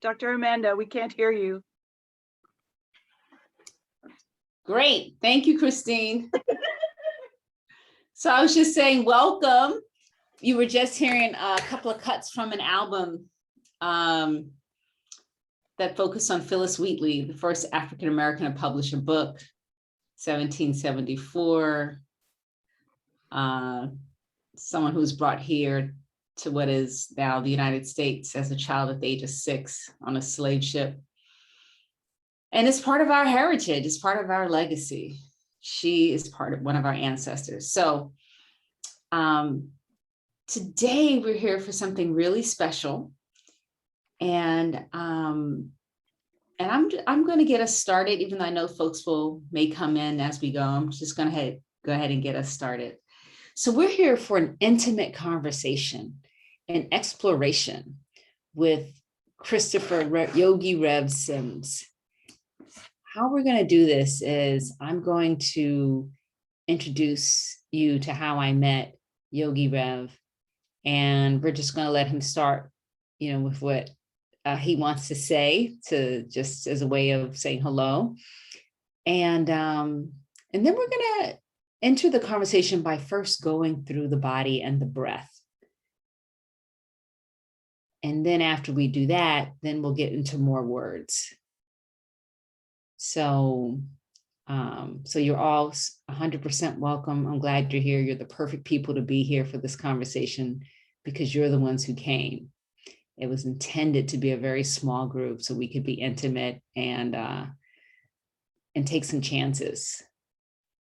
Dr. Amanda, we can't hear you. Great. Thank you, Christine. So I was just saying, welcome. You were just hearing a couple of cuts from an album that focused on Phyllis Wheatley, the first African-American to publish a book, 1774. Someone who was brought here to what is now the United States as a child at the age of 6 on a slave ship. And it's part of our heritage, it's part of our legacy. She is part of one of our ancestors. So today we're here for something really special. And I'm going to get us started, even though I know folks may come in as we go. I'm just going to go ahead and get us started. So we're here for an intimate conversation and exploration with Christopher Yogi Rev Sims. How we're going to do this is I'm going to introduce you to how I met Yogi Rev, and we're just going to let him start, with what he wants to say, to just as a way of saying hello. And then we're going to enter the conversation by first going through the body and the breath. And then after we do that, then we'll get into more words. So you're all 100% welcome. I'm glad you're here. You're the perfect people to be here for this conversation because you're the ones who came. It was intended to be a very small group so we could be intimate and take some chances,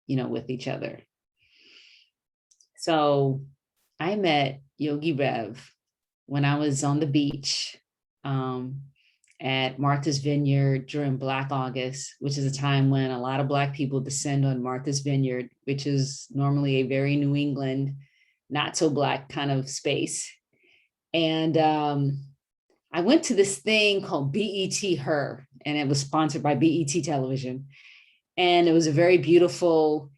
with each other. So I met Yogi Rev when I was on the beach at Martha's Vineyard during Black August, which is a time when a lot of Black people descend on Martha's Vineyard, which is normally a very New England, not so Black kind of space. And I went to this thing called BET Her, and it was sponsored by BET Television. And it was a very beautiful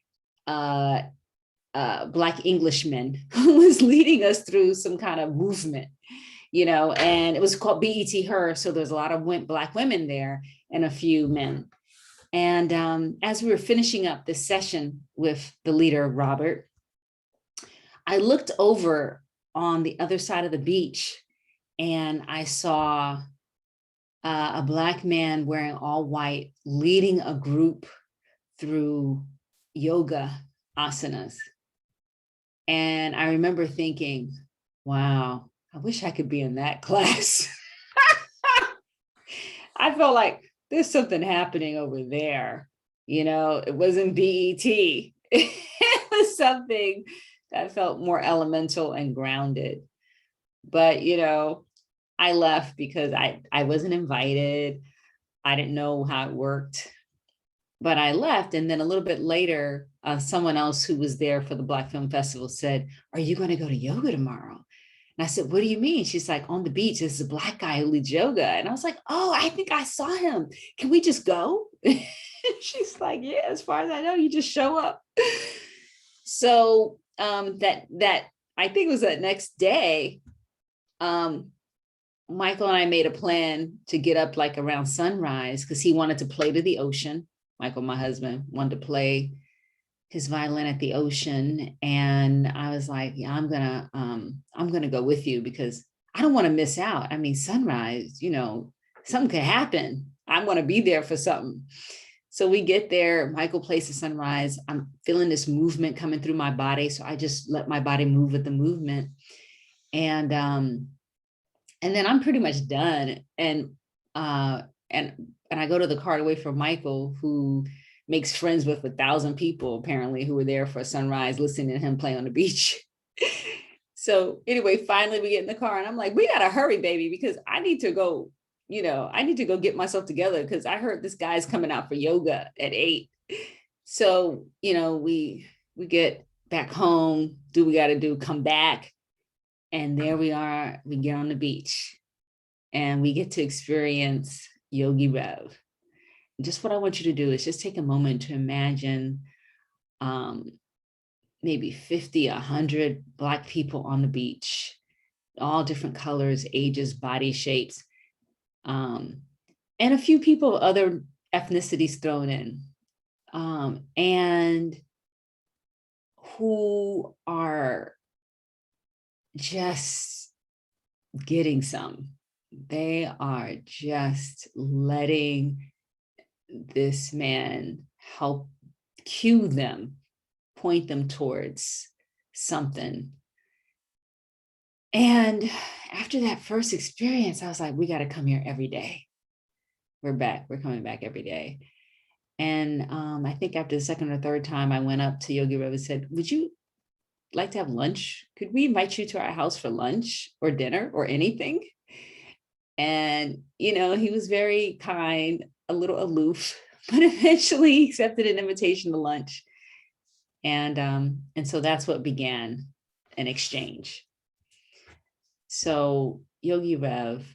Black Englishman who was leading us through some kind of movement, and it was called BET Her. So there's a lot of Black women there and a few men. And as we were finishing up this session with the leader, Robert, I looked over on the other side of the beach and I saw a Black man wearing all white, leading a group through yoga asanas. And I remember thinking, wow, I wish I could be in that class. I felt like there's something happening over there. It wasn't BET. It was something that felt more elemental and grounded. But, I left because I wasn't invited. I didn't know how it worked. But I left, and then a little bit later, someone else who was there for the Black Film Festival said, "Are you going to go to yoga tomorrow?" And I said, "What do you mean?" She's like, "On the beach, there's a Black guy who leads yoga." And I was like, "Oh, I think I saw him. Can we just go?" She's like, "Yeah, as far as I know, you just show up." So that I think it was that next day, Michael and I made a plan to get up like around sunrise because he wanted to play to the ocean. Michael, my husband, wanted to play his violin at the ocean. And I was like, yeah, I'm gonna go with you because I don't want to miss out. I mean, sunrise, something could happen. I want to be there for something. So we get there, Michael plays the sunrise. I'm feeling this movement coming through my body. So I just let my body move with the movement. And then I'm pretty much done. And I go to the car to wait for Michael, who makes friends with 1,000 people, apparently, who were there for sunrise, listening to him play on the beach. So anyway, finally we get in the car and I'm like, we got to hurry, baby, because I need to go, get myself together because I heard this guy's coming out for yoga at 8. So, we get back home, do what we got to do, come back. And there we are, we get on the beach and we get to experience Yogi Rev. Just what I want you to do is just take a moment to imagine maybe 50, 100 Black people on the beach, all different colors, ages, body shapes. and a few people, other ethnicities thrown in, and who are just getting some. They are just letting this man help cue them, point them towards something. And after that first experience, I was like, we got to come here every day. We're back. We're coming back every day. And I think after the second or third time, I went up to Yogi Rev and said, would you like to have lunch? Could we invite you to our house for lunch or dinner or anything? And, he was very kind, a little aloof, but eventually he accepted an invitation to lunch. And so that's what began an exchange. So Yogi Rev,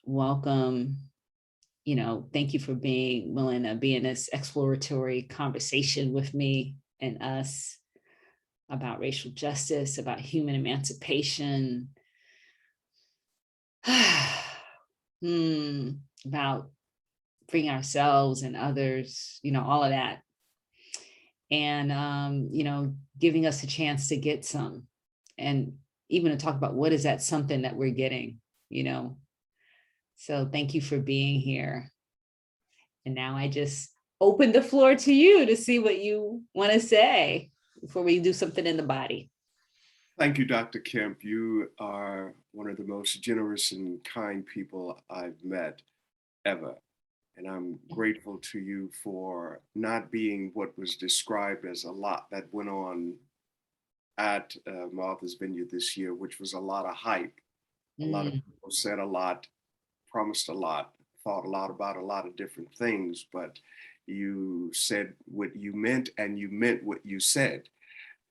welcome. Thank you for being willing to be in this exploratory conversation with me and us about racial justice, about human emancipation, about freeing ourselves and others, all of that. And, giving us a chance to get some, and even to talk about what is that something that we're getting, So thank you for being here. And now I just open the floor to you to see what you want to say before we do something in the body. Thank you, Dr. Kemp. You are one of the most generous and kind people I've met ever. And I'm grateful to you for not being what was described as a lot that went on at Martha's Vineyard this year, which was a lot of hype. A lot of people said a lot, promised a lot, thought a lot about a lot of different things, but you said what you meant and you meant what you said.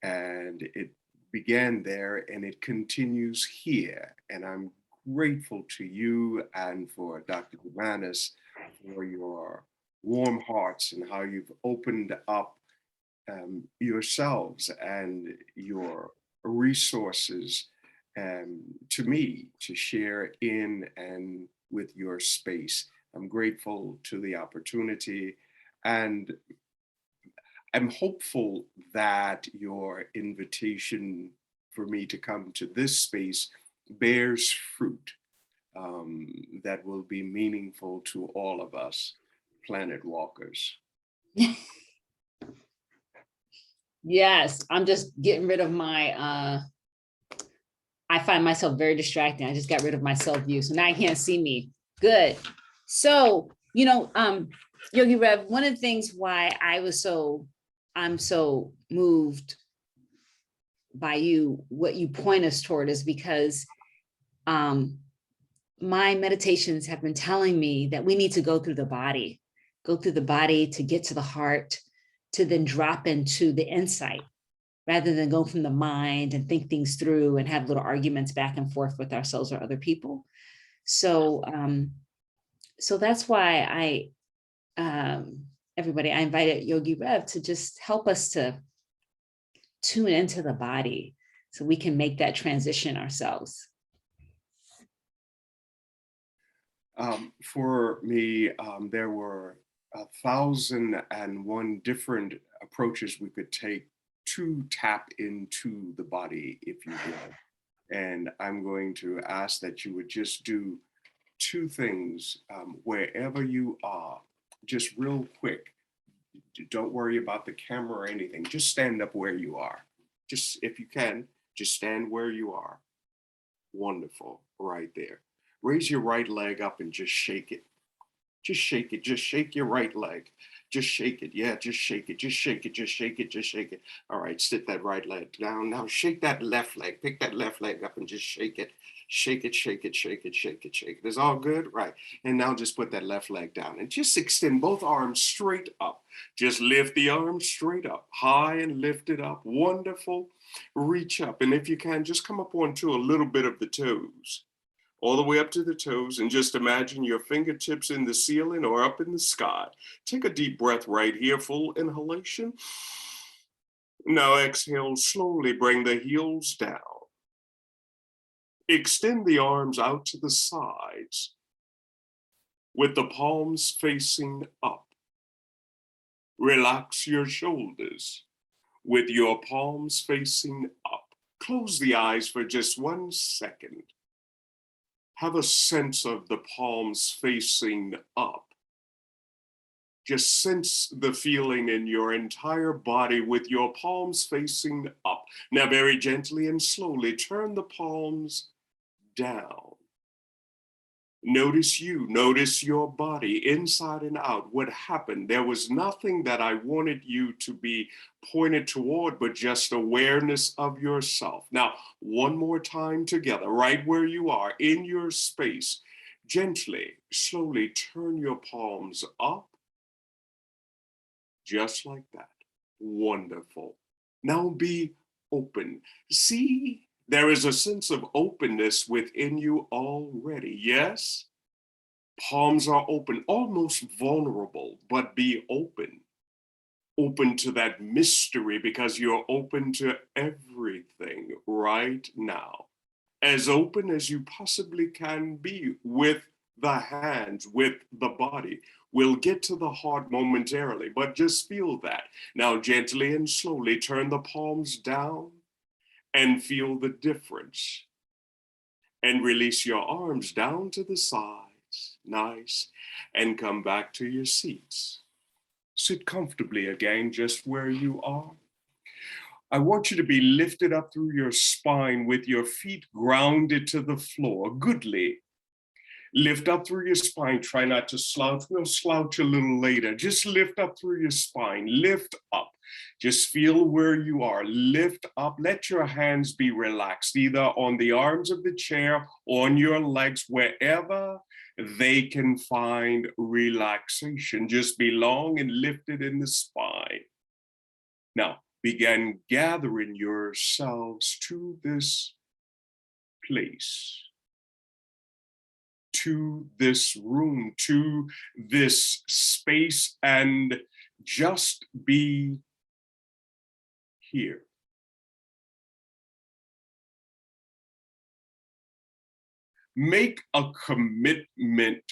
And it began there and it continues here. And I'm grateful to you and for Dr. Dumanis for your warm hearts and how you've opened up yourselves and your resources to me to share in and with your space. I'm grateful to the opportunity, and I'm hopeful that your invitation for me to come to this space bears fruit that will be meaningful to all of us planet walkers. Yes, I'm just getting rid of my, I find myself very distracting. I just got rid of my self view. So now I can't see me. Good. So, Yogi Rev, one of the things why I'm so moved by you, what you point us toward, is because my meditations have been telling me that we need to go through the body to get to the heart, to then drop into the insight, rather than go from the mind and think things through and have little arguments back and forth with ourselves or other people. So, so that's why everybody, I invited Yogi Rev to just help us to tune into the body so we can make that transition ourselves. For me, there were 1,001 different approaches we could take to tap into the body, if you will. And I'm going to ask that you would just do two things wherever you are, just real quick. Don't worry about the camera or anything. Just stand up where you are. Just, if you can, just stand where you are. Wonderful, right there. Raise your right leg up and just shake it. Just shake it. Just shake your right leg. Just shake it. Yeah, just shake it. Just shake it. Just shake it. Just shake it. All right, sit that right leg down. Now shake that left leg. Pick that left leg up and just shake it. Shake it, shake it, shake it, shake it, shake it. Is all good? Right. And now just put that left leg down and just extend both arms straight up. Just lift the arms straight up, high and lift it up. Wonderful. Reach up. And if you can, just come up onto a little bit of the toes, all the way up to the toes, and just imagine your fingertips in the ceiling or up in the sky. Take a deep breath right here, full inhalation. Now exhale, slowly bring the heels down. Extend the arms out to the sides. with the palms facing up. Relax your shoulders with your palms facing up. Close the eyes for just 1 second. Have a sense of the palms facing up. Just sense the feeling in your entire body with your palms facing up. Now, very gently and slowly, turn the palms down. Notice you, notice your body inside and out. What happened? There was nothing that I wanted you to be pointed toward, but just awareness of yourself. Now, one more time together, right where you are in your space, gently, slowly turn your palms up, just like that. Wonderful. Now be open. See, there is a sense of openness within you already. Yes? Palms are open, almost vulnerable, but be open. Open to that mystery because you're open to everything right now. As open as you possibly can be with the hands, with the body. We'll get to the heart momentarily, but just feel that. Now, gently and slowly turn the palms down and feel the difference. And release your arms down to the sides. Nice. And come back to your seats. Sit comfortably again, just where you are. I want you to be lifted up through your spine with your feet grounded to the floor, goodly. Lift up through your spine. Try not to slouch. We'll slouch a little later. Just lift up through your spine. Lift up. Just feel where you are. Lift up. Let your hands be relaxed, either on the arms of the chair, on your legs, wherever they can find relaxation. Just be long and lifted in the spine. Now, begin gathering yourselves to this place, to this room, to this space, and just be here. Make a commitment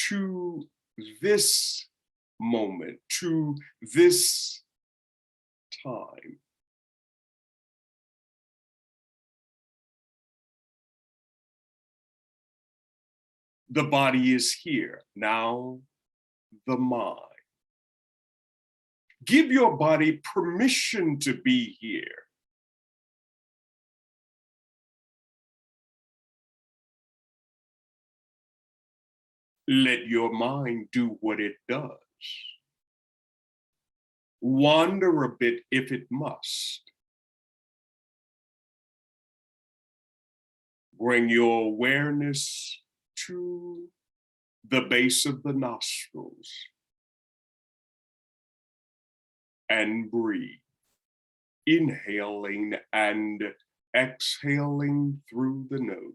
to this moment, to this time. The body is here. Now, the mind. Give your body permission to be here. Let your mind do what it does. Wander a bit if it must. Bring your awareness to the base of the nostrils and breathe, inhaling and exhaling through the nose.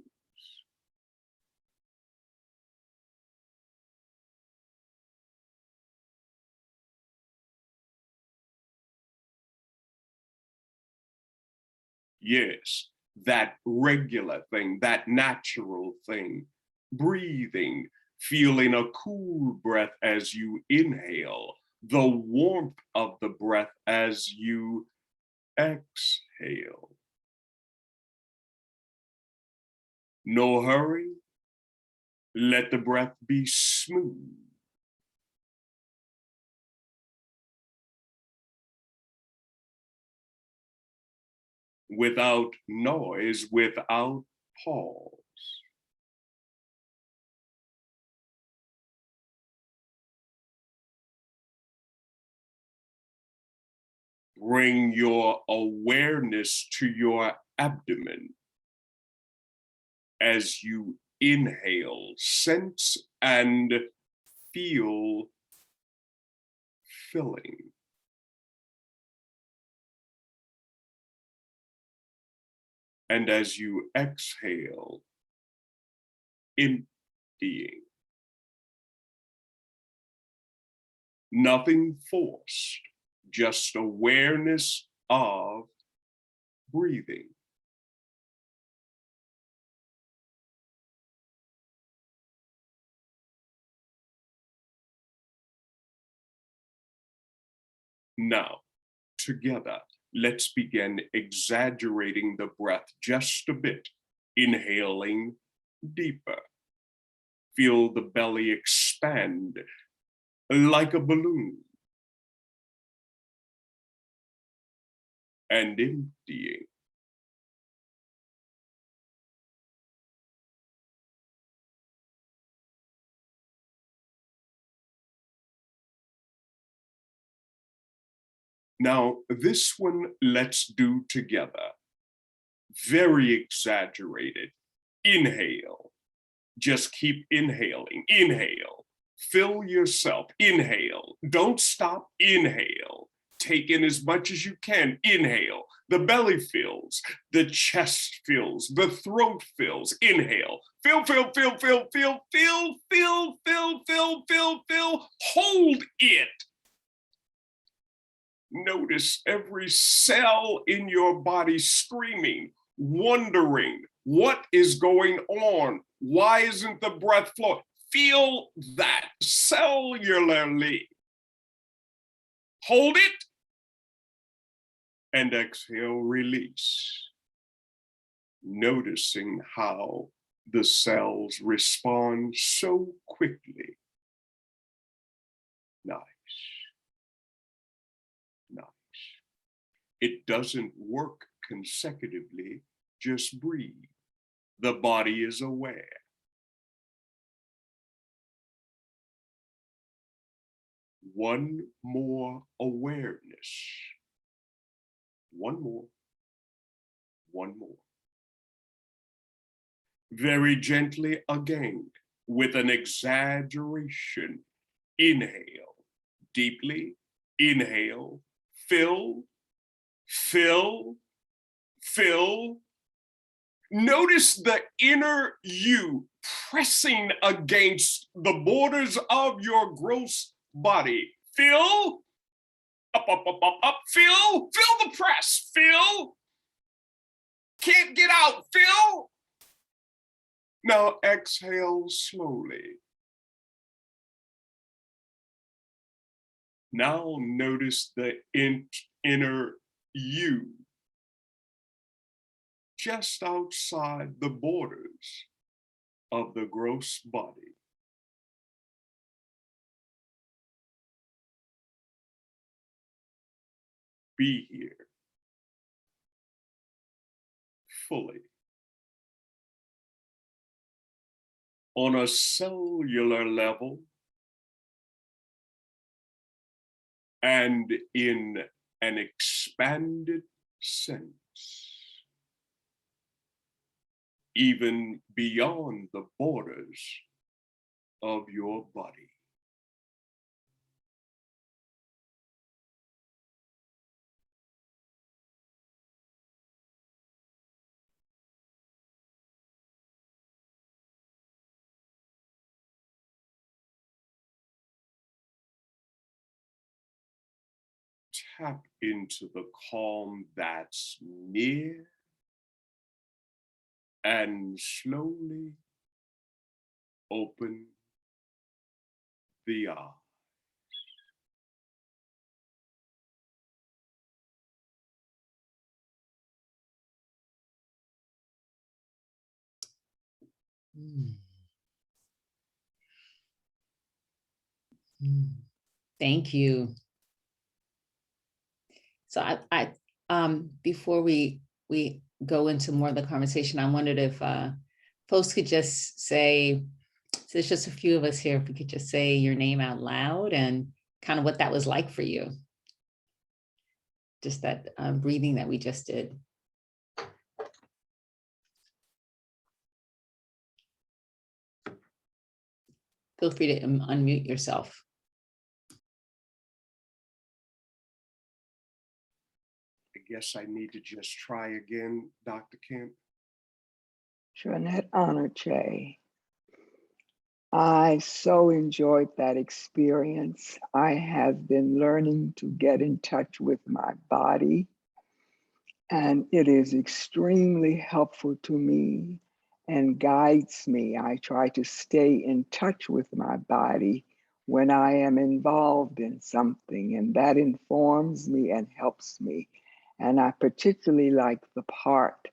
Yes, that regular thing, that natural thing, breathing, feeling a cool breath as you inhale, the warmth of the breath as you exhale. No hurry. Let the breath be smooth. Without noise, without pause. Bring your awareness to your abdomen as you inhale. Sense and feel filling. And as you exhale, emptying. Nothing forced, just awareness of breathing. Now, together, let's begin exaggerating the breath just a bit, inhaling deeper. Feel the belly expand like a balloon. And emptying. Now, this one let's do together. Very exaggerated. Inhale. Just keep inhaling. Inhale. Fill yourself. Inhale. Don't stop. Inhale. Take in as much as you can. Inhale. The belly fills. The chest fills. The throat fills. Inhale. Fill, fill, fill, fill, fill, fill, fill, fill, fill, fill, fill. Hold it. Notice every cell in your body screaming, wondering what is going on. Why isn't the breath flowing? Feel that cellularly. Hold it and exhale, release. Noticing how the cells respond so quickly. Nice. Nice. It doesn't work consecutively, just breathe. The body is aware. One more awareness. One more. One more. Very gently again, with an exaggeration. Inhale, deeply, inhale, fill, fill, fill. Notice the inner you pressing against the borders of your gross body. Fill, up, up, up, up, up, fill, fill the press, fill. Can't get out, fill. Now exhale slowly. Now notice the inner you, just outside the borders of the gross body. Be here fully. On a cellular level and in an expanded sense, even beyond the borders of your body. Tap into the calm that's near and slowly open the eyes. Mm. Mm. Thank you. So before we go into more of the conversation, I wondered if folks could just say, so there's just a few of us here, if we could just say your name out loud and kind of what that was like for you. Just that breathing that we just did. Feel free to unmute yourself. I guess I need to just try again, Dr. Kemp. Jeanette Onoche. I so enjoyed that experience. I have been learning to get in touch with my body, and it is extremely helpful to me and guides me. I try to stay in touch with my body when I am involved in something, and that informs me and helps me. And I particularly like the part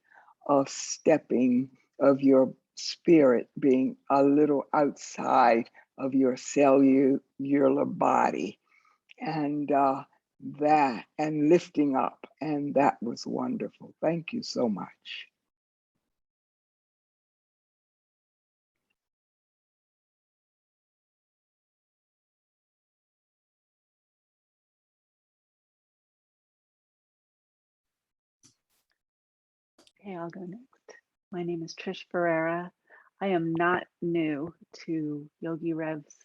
of stepping, of your spirit being a little outside of your cellular body, and that, and lifting up. And that was wonderful. Thank you so much. Okay, I'll go next. My name is Trish Ferreira. I am not new to Yogi Rev's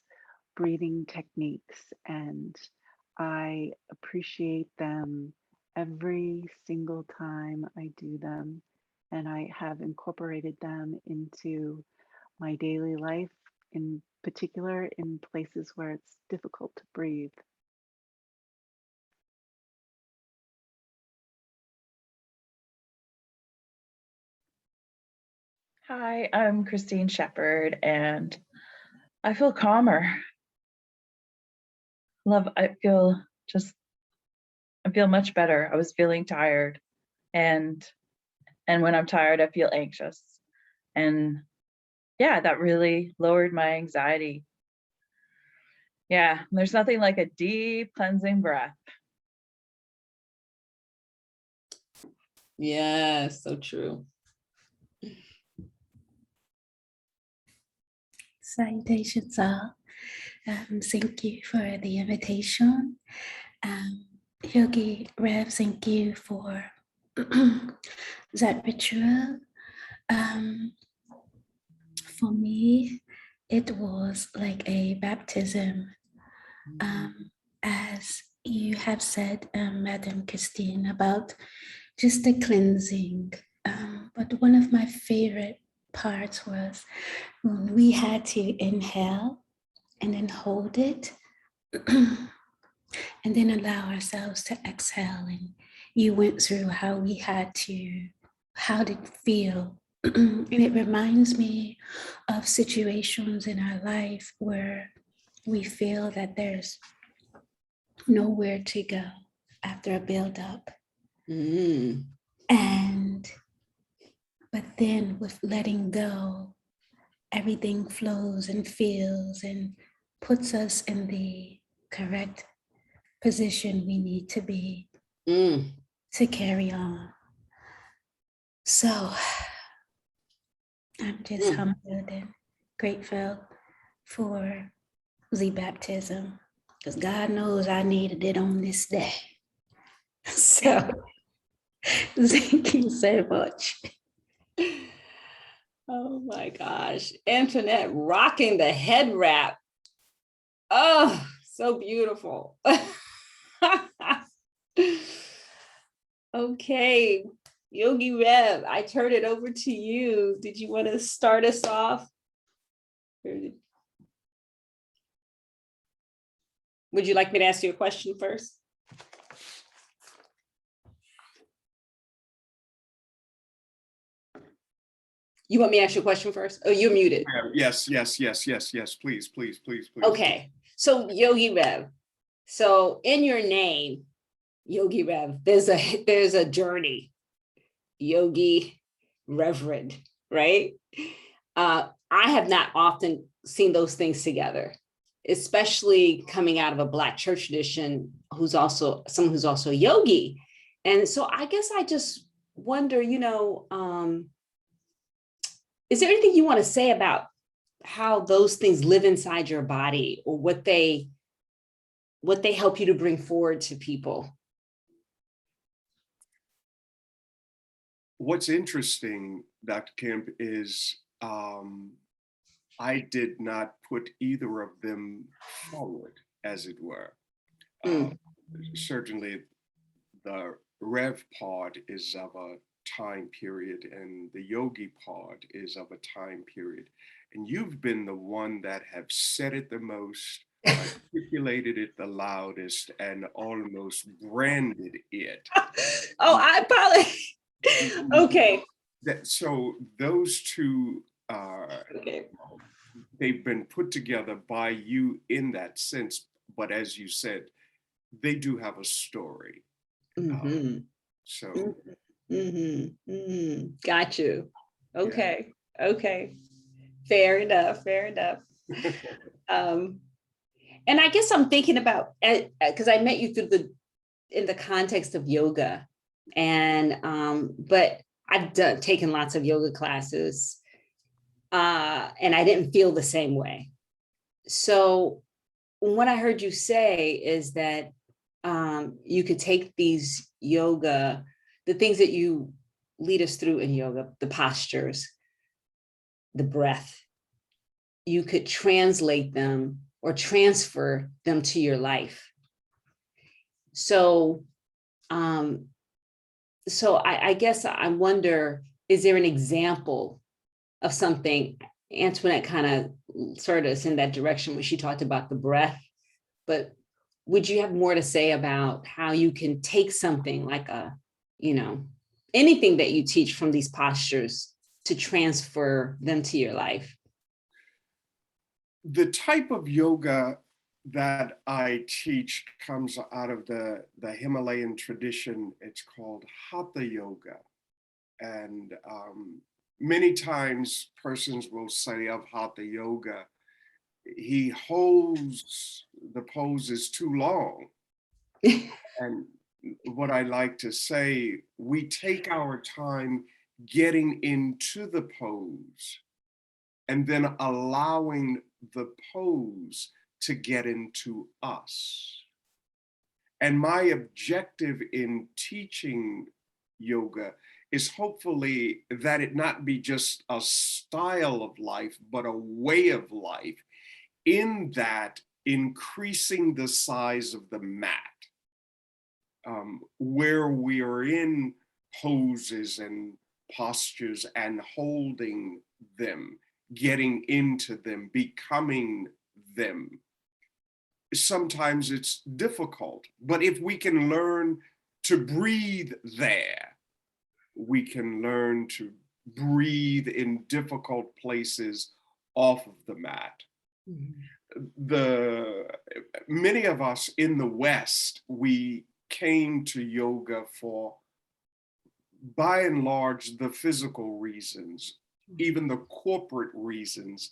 breathing techniques, and I appreciate them every single time I do them. And I have incorporated them into my daily life, in particular in places where it's difficult to breathe. Hi, I'm Christine Shepherd, and I feel calmer. I feel much better. I was feeling tired, and when I'm tired, I feel anxious. And yeah, that really lowered my anxiety. Yeah, there's nothing like a deep cleansing breath. Yeah, so true. Salutations all. Thank you for the invitation. Yogi Rev, thank you for that ritual. For me, it was like a baptism. As you have said, Madam Christine, about just the cleansing. But one of my favorite parts was when we had to inhale and then hold it and then allow ourselves to exhale. And you went through how did it feel? And it reminds me of situations in our life where we feel that there's nowhere to go after a buildup. But then with letting go, everything flows and feels and puts us in the correct position we need to be to carry on. So I'm just humbled and grateful for the baptism, because God knows I needed it on this day. So thank you so much. Oh my gosh. Antoinette rocking the head wrap. Oh, so beautiful. Okay, Yogi Rev, I turn it over to you. Did you want to start us off? Would you like me to ask you a question first? You want me to ask you a question first? Oh, you're muted. Yes, please. Okay, so Yogi Rev. So in your name, Yogi Rev, there's a journey. Yogi Reverend, right? I have not often seen those things together, especially coming out of a Black church tradition who's also someone who's also a yogi. And so I guess I just wonder, is there anything you want to say about how those things live inside your body, or what they help you to bring forward to people? What's interesting, Dr. Kemp, is I did not put either of them forward, as it were. Certainly, the Rev part is of a time period, and the Yogi part is of a time period. And you've been the one that have said it the most, articulated it the loudest, and almost branded it. Oh, I apologize. Okay. So those two Okay. they've been put together by you in that sense. But as you said, they do have a story. Mhm. So Got you. yeah. Okay. Okay. Fair enough. Fair enough. And I guess I'm thinking about, because I met you in the context of yoga, and but I've taken lots of yoga classes, and I didn't feel the same way. So what I heard you say is that you could take these yoga, the things that you lead us through in yoga, the postures, the breath, you could translate them or transfer them to your life. So, I guess I wonder, is there an example of something? Antoinette kind of started us in that direction when she talked about the breath, but would you have more to say about how you can take something like anything that you teach from these postures to transfer them to your life? The type of yoga that I teach comes out of the Himalayan tradition. It's called Hatha Yoga. And many times persons will say of Hatha Yoga, he holds the poses too long. And what I like to say, we take our time getting into the pose and then allowing the pose to get into us. And my objective in teaching yoga is hopefully that it not be just a style of life, but a way of life, in that increasing the size of the mat, where we are in poses and postures and holding them, getting into them, becoming them. Sometimes it's difficult, but if we can learn to breathe there, we can learn to breathe in difficult places off of the mat. Many of us in the West, we came to yoga for, by and large, the physical reasons, even the corporate reasons,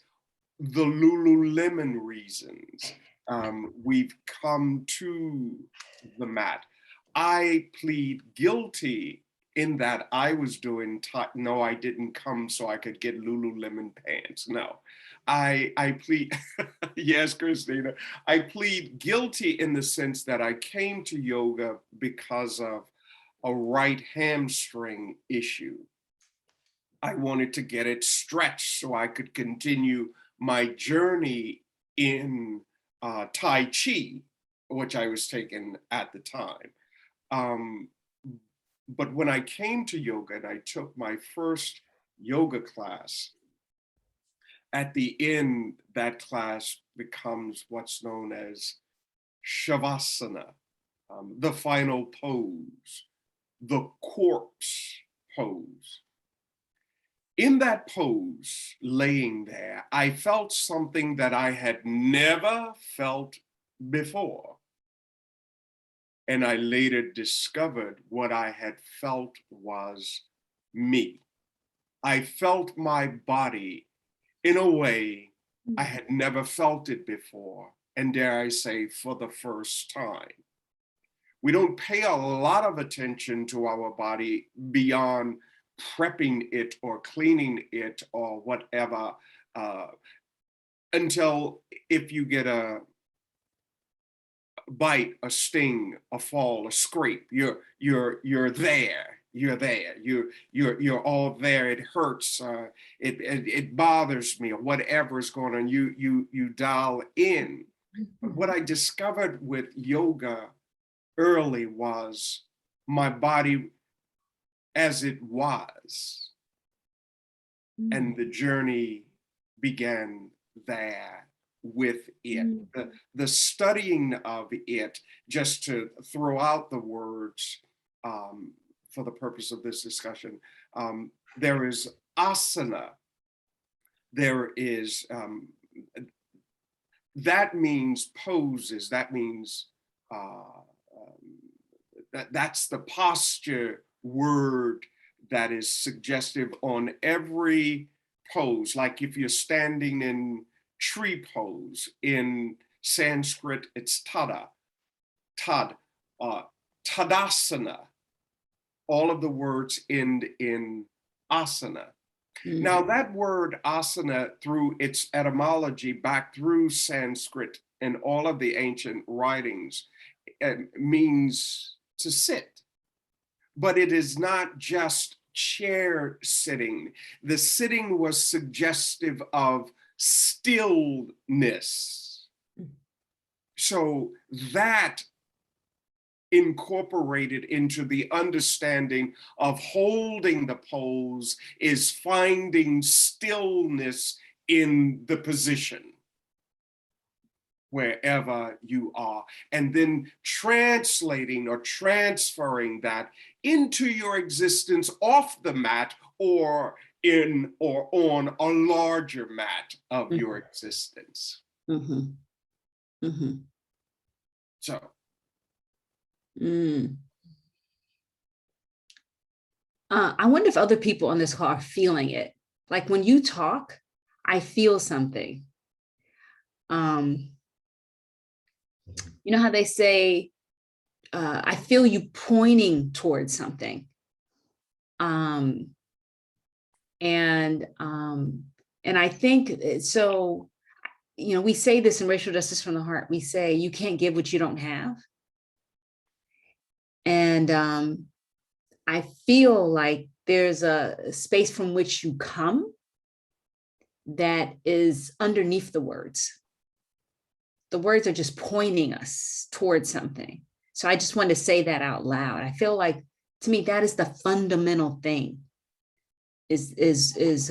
the Lululemon reasons. We've come to the mat. I plead guilty in that I was doing, no, I didn't come so I could get Lululemon pants. No, I plead, yes, Christina, I plead guilty in the sense that I came to yoga because of a right hamstring issue. I wanted to get it stretched so I could continue my journey in Tai Chi, which I was taking at the time. But when I came to yoga and I took my first yoga class, at the end, that class becomes what's known as Shavasana, the final pose, the corpse pose. In that pose, laying there, I felt something that I had never felt before. And I later discovered what I had felt was me. I felt my body in a way I had never felt it before, and dare I say, for the first time. We don't pay a lot of attention to our body beyond prepping it or cleaning it or whatever, until if you get a bite, a sting, a fall, a scrape, you're there. You're there. You're all there. It hurts. It bothers me, or whatever is going on. You dial in. But what I discovered with yoga early was my body as it was, and the journey began there with it. The studying of it, just to throw out the words for the purpose of this discussion, there is asana, there is that means poses, that means that's the posture word that is suggestive on every pose. Like if you're standing in tree pose, in Sanskrit, it's tada, tadasana. All of the words end in asana. Mm. Now that word asana, through its etymology back through Sanskrit and all of the ancient writings, means to sit. But it is not just chair sitting. The sitting was suggestive of stillness. So that incorporated into the understanding of holding the pose is finding stillness in the position wherever you are, and then translating or transferring that into your existence off the mat or in or on a larger mat of your existence. Mm-hmm. Mm-hmm. So I wonder if other people on this call are feeling it. Like when you talk, I feel something. You know how they say, I feel you pointing towards something. And I think so, you know, we say this in Racial Justice from the Heart. We say, you can't give what you don't have. And I feel like there's a space from which you come that is underneath the words. The words are just pointing us towards something. So I just wanted to say that out loud. I feel like, to me, that is the fundamental thing, is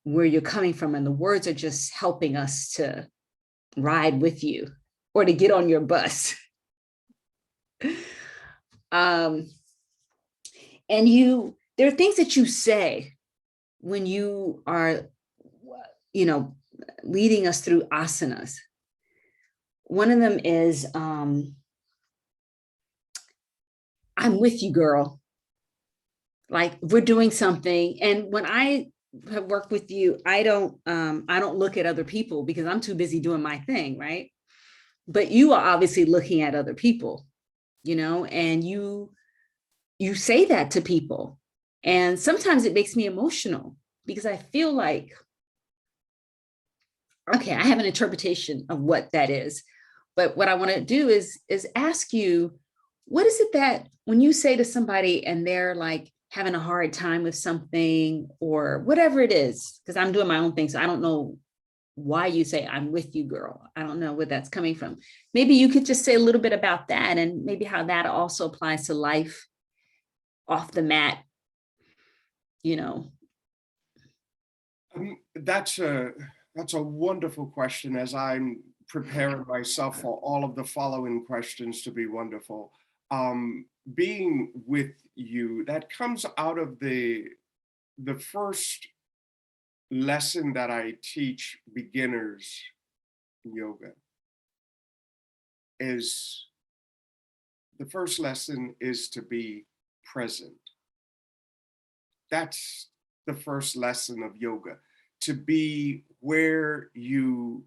where you're coming from. And the words are just helping us to ride with you or to get on your bus. And there are things that you say when you are, you know, leading us through asanas. One of them is, I'm with you, girl. Like we're doing something. And when I have worked with you, I don't look at other people because I'm too busy doing my thing, right? But you are obviously looking at other people, you know, and you say that to people. And sometimes it makes me emotional because I feel like, okay, I have an interpretation of what that is. But what I want to do is ask you, what is it that when you say to somebody and they're like having a hard time with something or whatever it is, because I'm doing my own thing, so I don't know why you say, I'm with you, girl. I don't know where that's coming from. Maybe you could just say a little bit about that and maybe how that also applies to life off the mat, you know. That's a wonderful question, as I'm preparing myself for all of the following questions to be wonderful. Being with you, that comes out of the first lesson that I teach beginners in yoga. Is the first lesson is to be present. That's the first lesson of yoga, to be where you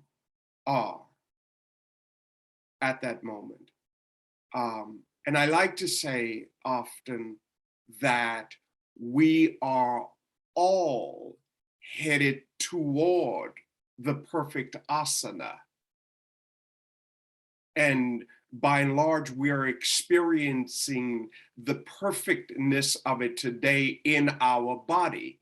are at that moment. And I like to say often that we are all headed toward the perfect asana. And by and large, we are experiencing the perfectness of it today in our body.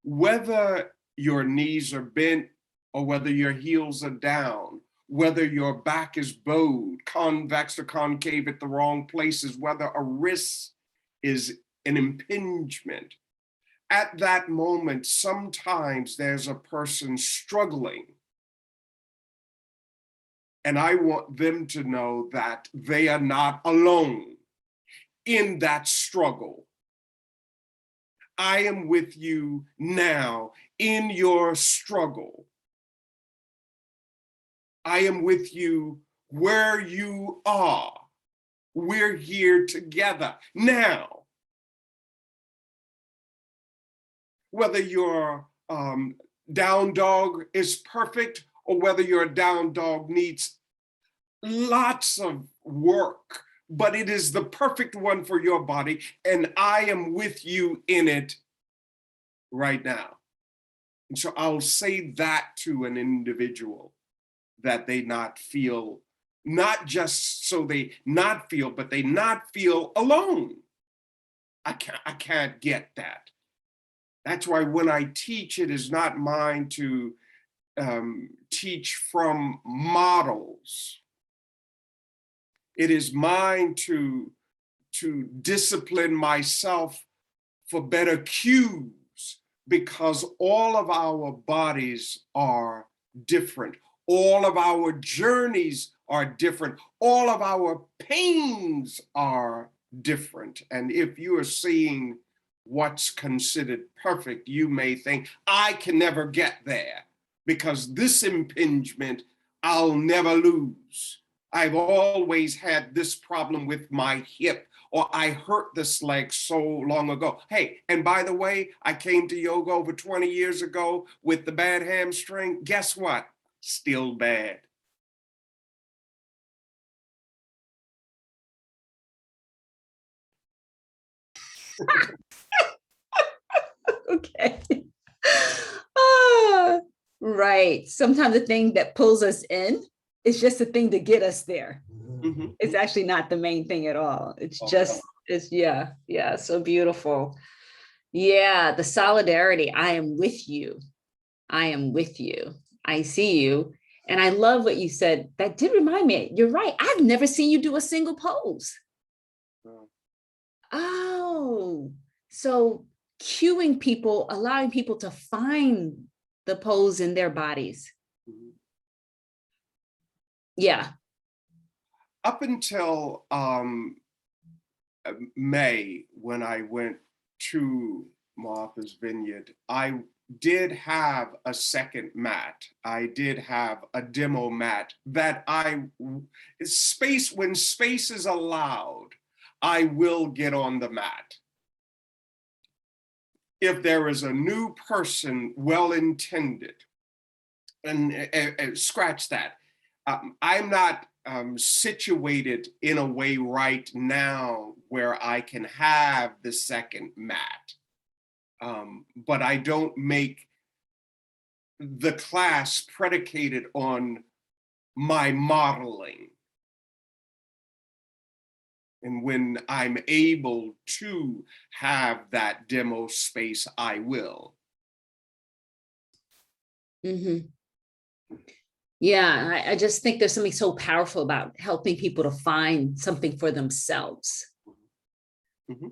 Whether your knees are bent or whether your heels are down, whether your back is bowed, convex or concave at the wrong places, whether a wrist is an impingement. At that moment, sometimes there's a person struggling. And I want them to know that they are not alone in that struggle. I am with you now in your struggle. I am with you where you are. We're here together now. Whether your down dog is perfect or whether your down dog needs lots of work, but it is the perfect one for your body, and I am with you in it right now. And so I'll say that to an individual, that they not feel, not just so they not feel, but they not feel alone. I can't get that. That's why when I teach, it is not mine to teach from models. It is mine to discipline myself for better cues, because all of our bodies are different. All of our journeys are different. All of our pains are different. And if you are seeing what's considered perfect, you may think, I can never get there because this impingement I'll never lose. I've always had this problem with my hip, or I hurt this leg so long ago. Hey, and by the way, I came to yoga over 20 years ago with the bad hamstring. Guess what? Still bad. Okay. Ah, right. Sometimes the thing that pulls us in is just the thing to get us there. Mm-hmm. It's actually not the main thing at all. It's Oh, just, it's, yeah, so beautiful. Yeah, the solidarity. I am with you. I am with you. I see you. And I love what you said. That did remind me. You're right. I've never seen you do a single pose. Oh, so cueing people, allowing people to find the pose in their bodies. Mhm. Yeah. Up until May, when I went to Martha's Vineyard, I did have a second mat. I did have a demo mat that when space is allowed, I will get on the mat. If there is a new person, well-intended, and scratch that. I'm not situated in a way right now where I can have the second mat. But I don't make the class predicated on my modeling. And when I'm able to have that demo space, I will. Mm-hmm. Yeah, I just think there's something so powerful about helping people to find something for themselves. Mm-hmm.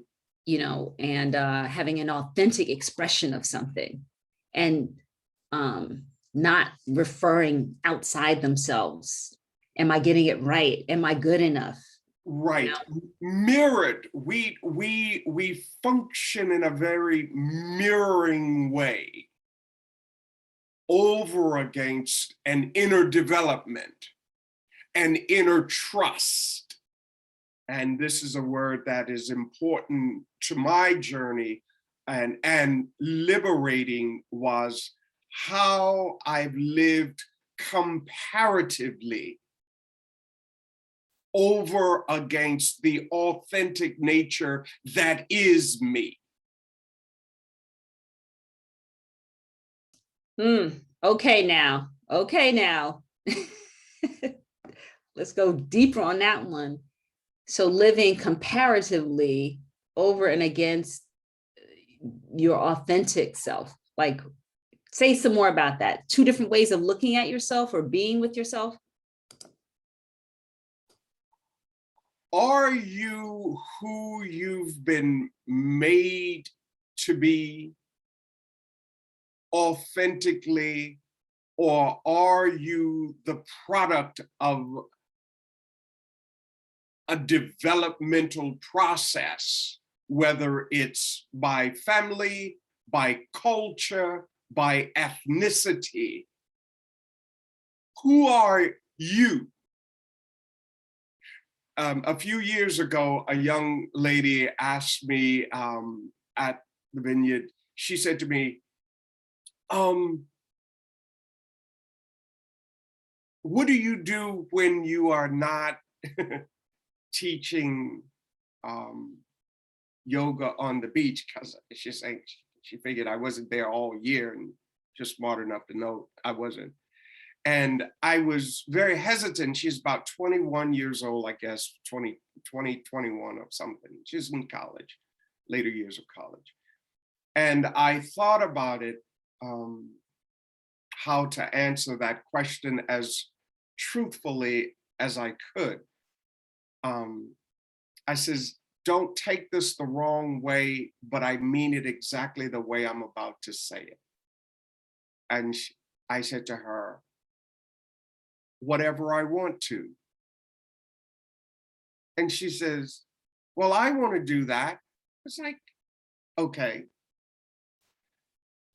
You know, and having an authentic expression of something, and not referring outside themselves. Am I getting it right? Am I good enough? Right. You know? Mirrored. We function in a very mirroring way over against an inner development, an inner trust. And this is a word that is important to my journey, and liberating was how I've lived comparatively over against the authentic nature that is me. Okay, now. Let's go deeper on that one. So living comparatively over and against your authentic self. Like, say some more about that. Two different ways of looking at yourself or being with yourself. Are you who you've been made to be authentically, or are you the product of a developmental process, whether it's by family, by culture, by ethnicity? Who are you. A few years ago, a young lady asked me at the vineyard, she said to me, what do you do when you are not teaching yoga on the beach? Because she's saying she figured I wasn't there all year and just smart enough to know I wasn't. And I was very hesitant. She's about 21 years old, I guess, 21 or something. She's in college, later years of college. And I thought about it, how to answer that question as truthfully as I could. I says, don't take this the wrong way, but I mean it exactly the way I'm about to say it. And I said to her, whatever I want to. And she says, well, I want to do that. It's like, okay.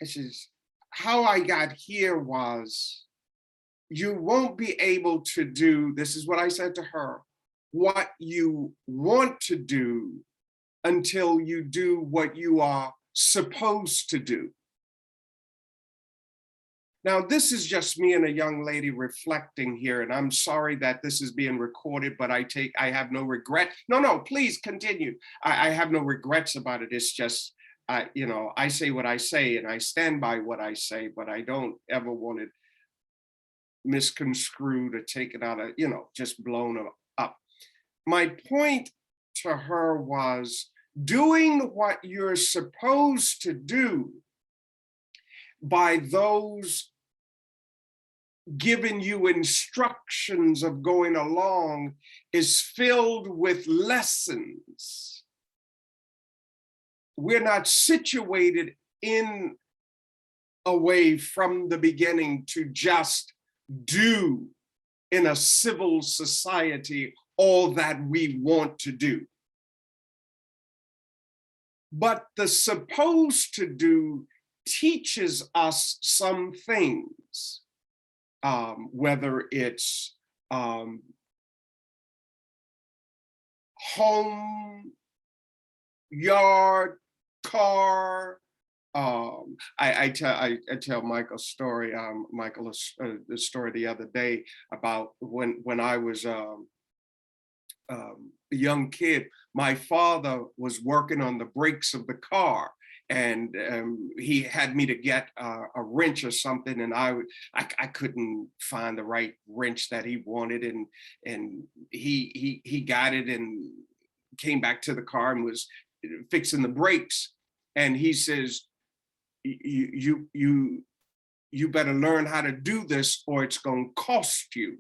And she says, how I got here was, you won't be able to do, this is what I said to her, what you want to do until you do what you are supposed to do. Now, this is just me and a young lady reflecting here, and I'm sorry that this is being recorded, but I have no regret. No, please continue. I have no regrets about it. It's just, I say what I say and I stand by what I say, but I don't ever want it misconstrued or taken out of, just blown up. My point to her was, doing what you're supposed to do by those giving you instructions of going along is filled with lessons. We're not situated in a way from the beginning to just do in a civil society all that we want to do. But the supposed to do teaches us some things. Whether it's home, yard, car. I tell Michael a story. The story the other day about when I was a young kid. My father was working on the brakes of the car. And he had me to get a wrench or something, and I couldn't find the right wrench that he wanted, and he got it and came back to the car and was fixing the brakes, and he says, you better learn how to do this or it's gonna cost you.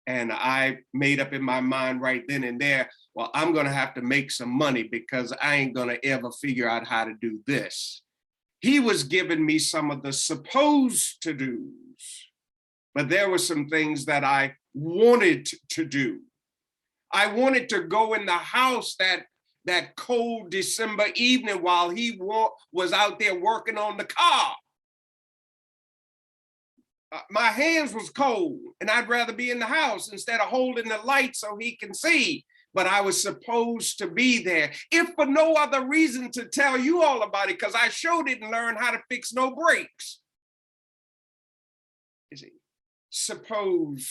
And I made up in my mind right then and there, well, I'm gonna have to make some money because I ain't gonna ever figure out how to do this. He was giving me some of the supposed to do's, but there were some things that I wanted to do. I wanted to go in the house that cold December evening while he was out there working on the car. My hands was cold and I'd rather be in the house instead of holding the light so he can see. But I was supposed to be there, if for no other reason to tell you all about it, because I sure didn't learn how to fix no brakes. You see, supposed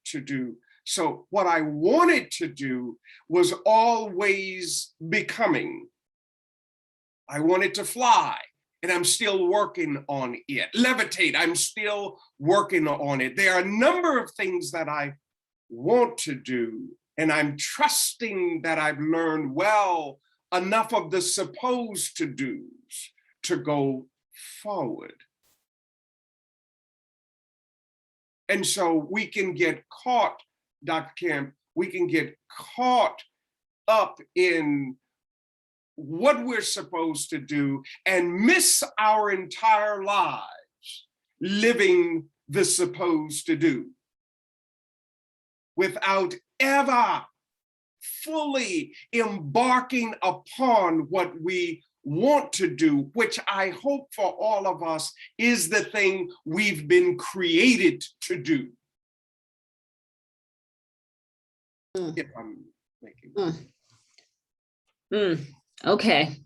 to do. So what I wanted to do was always becoming. I wanted to fly. And I'm still working on it. Levitate, I'm still working on it. There are a number of things that I want to do, and I'm trusting that I've learned well enough of the supposed to do's to go forward. And so we can get caught, Dr. Kemp, we can get caught up in what we're supposed to do and miss our entire lives living the supposed to do without ever fully embarking upon what we want to do, which I hope for all of us is the thing we've been created to do. If I'm making Okay.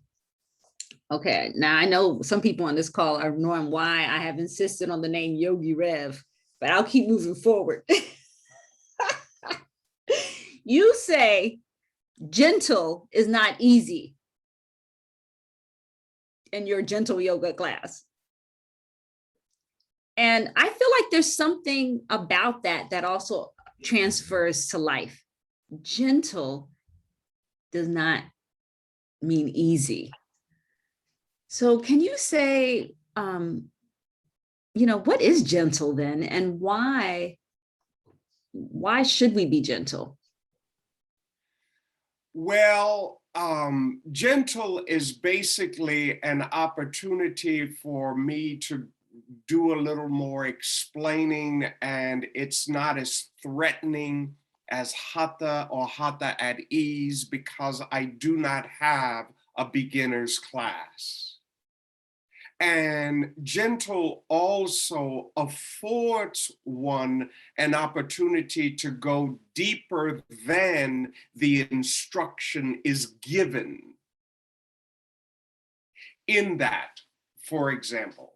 Okay. Now I know some people on this call are knowing why I have insisted on the name Yogi Rev, but I'll keep moving forward. You say gentle is not easy in your gentle yoga class. And I feel like there's something about that that also transfers to life. Gentle does not mean easy. So can you say, what is gentle then, and why should we be gentle? Well, gentle is basically an opportunity for me to do a little more explaining, and it's not as threatening as hatha or hatha at ease, because I do not have a beginner's class. And gentle also affords one an opportunity to go deeper than the instruction is given. In that, for example,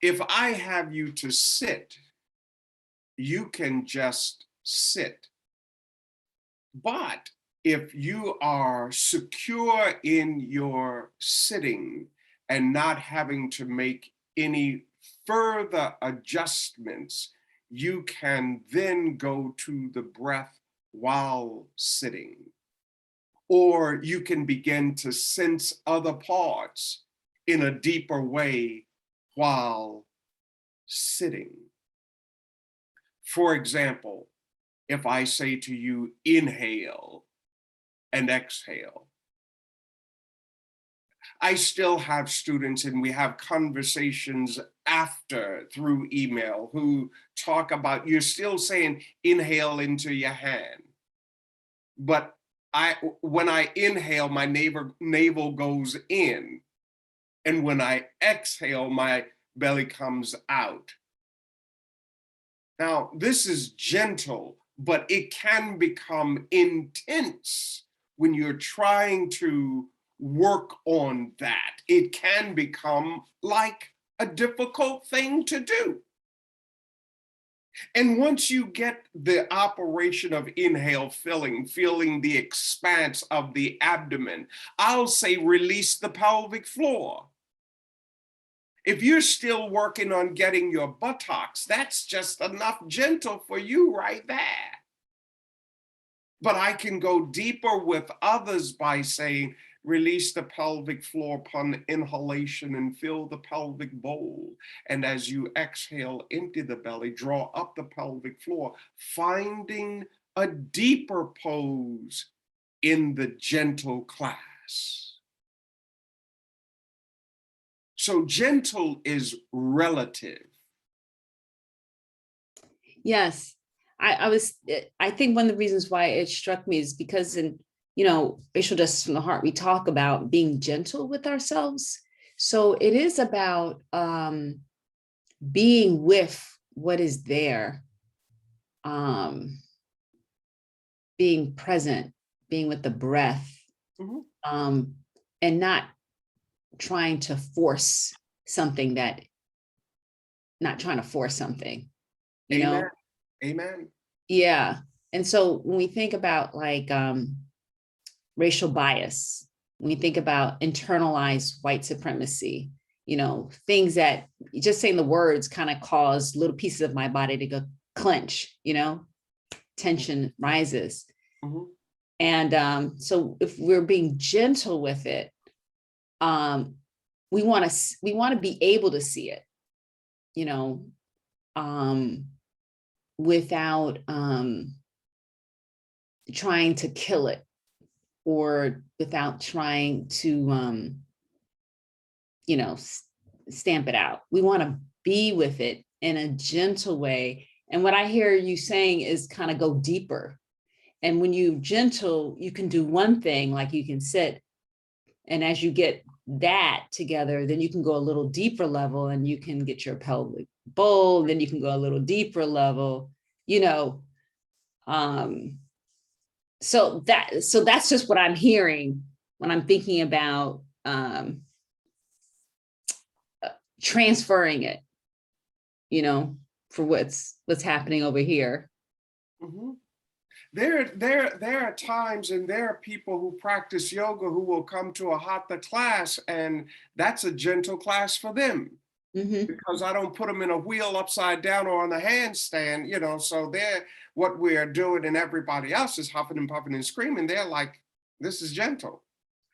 if I have you to sit, you can just sit. But if you are secure in your sitting and not having to make any further adjustments, you can then go to the breath while sitting. Or you can begin to sense other parts in a deeper way while sitting. For example, if I say to you, inhale and exhale, I still have students, and we have conversations after through email, who talk about, you're still saying inhale into your hand. But when I inhale, my navel goes in. And when I exhale, my belly comes out. Now, this is gentle, but it can become intense when you're trying to work on that. It can become like a difficult thing to do. And once you get the operation of inhale feeling the expanse of the abdomen, I'll say release the pelvic floor. If you're still working on getting your buttocks, that's just enough gentle for you right there. But I can go deeper with others by saying, release the pelvic floor upon inhalation and fill the pelvic bowl. And as you exhale, empty the belly, draw up the pelvic floor, finding a deeper pose in the gentle class. So gentle is relative. Yes, I think one of the reasons why it struck me is because in, Racial Justice from the Heart, we talk about being gentle with ourselves. So it is about being with what is there, being present, being with the breath, and not trying to force something not trying to force something, you Amen. know? Amen. Yeah. And so when we think about like racial bias, when we think about internalized white supremacy, things that just saying the words kind of cause little pieces of my body to go clench, tension rises. Mm-hmm. And so if we're being gentle with it, we want to be able to see it, without trying to kill it, or without trying to stamp it out. We want to be with it in a gentle way. And what I hear you saying is kind of go deeper. And when you gentle, you can do one thing, like you can sit, and as you get that together, then you can go a little deeper level and you can get your pelvic bowl, then you can go a little deeper level, you know. So that's just what I'm hearing when I'm thinking about transferring it, you know, for what's happening over here. Mhm. There are times, and there are people who practice yoga who will come to a hatha class, and that's a gentle class for them, because I don't put them in a wheel upside down or on the handstand, you know. So they're, what we're doing, and everybody else is huffing and puffing and screaming. They're like, this is gentle,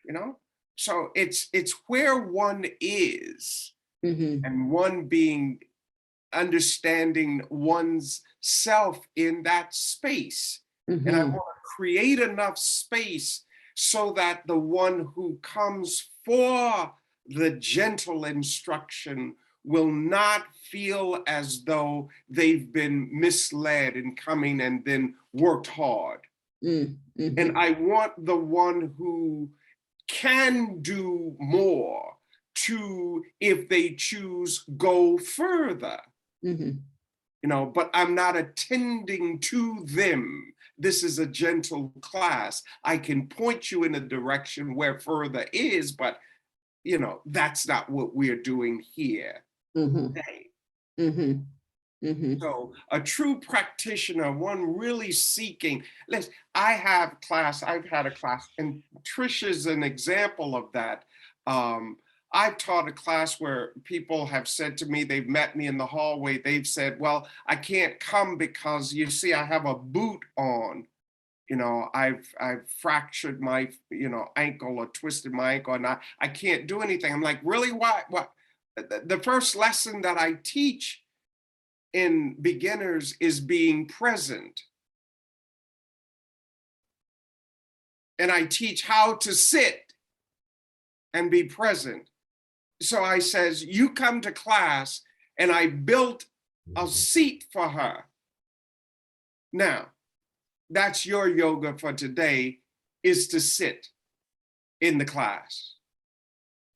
you know. So it's where one is, and one being understanding one's self in that space. And I want to create enough space so that the one who comes for the gentle instruction will not feel as though they've been misled in coming and then worked hard. And I want the one who can do more to, if they choose, go further. You know, but I'm not attending to them. This is a gentle class. I can point you in a direction where further is, but you know, that's not what we're doing here today. So a true practitioner, one really seeking, I've had a class, and Trisha's an example of that. I've taught a class where people have said to me, they've met me in the hallway, they've said, well, I can't come because, you see, I have a boot on. You know, I've fractured my, you know, ankle or twisted my ankle, and I can't do anything. I'm like, really? Why? What? The first lesson that I teach in beginners is being present. And I teach how to sit and be present. So I says, you come to class, and I built a seat for her. Now, that's your yoga for today, is to sit in the class.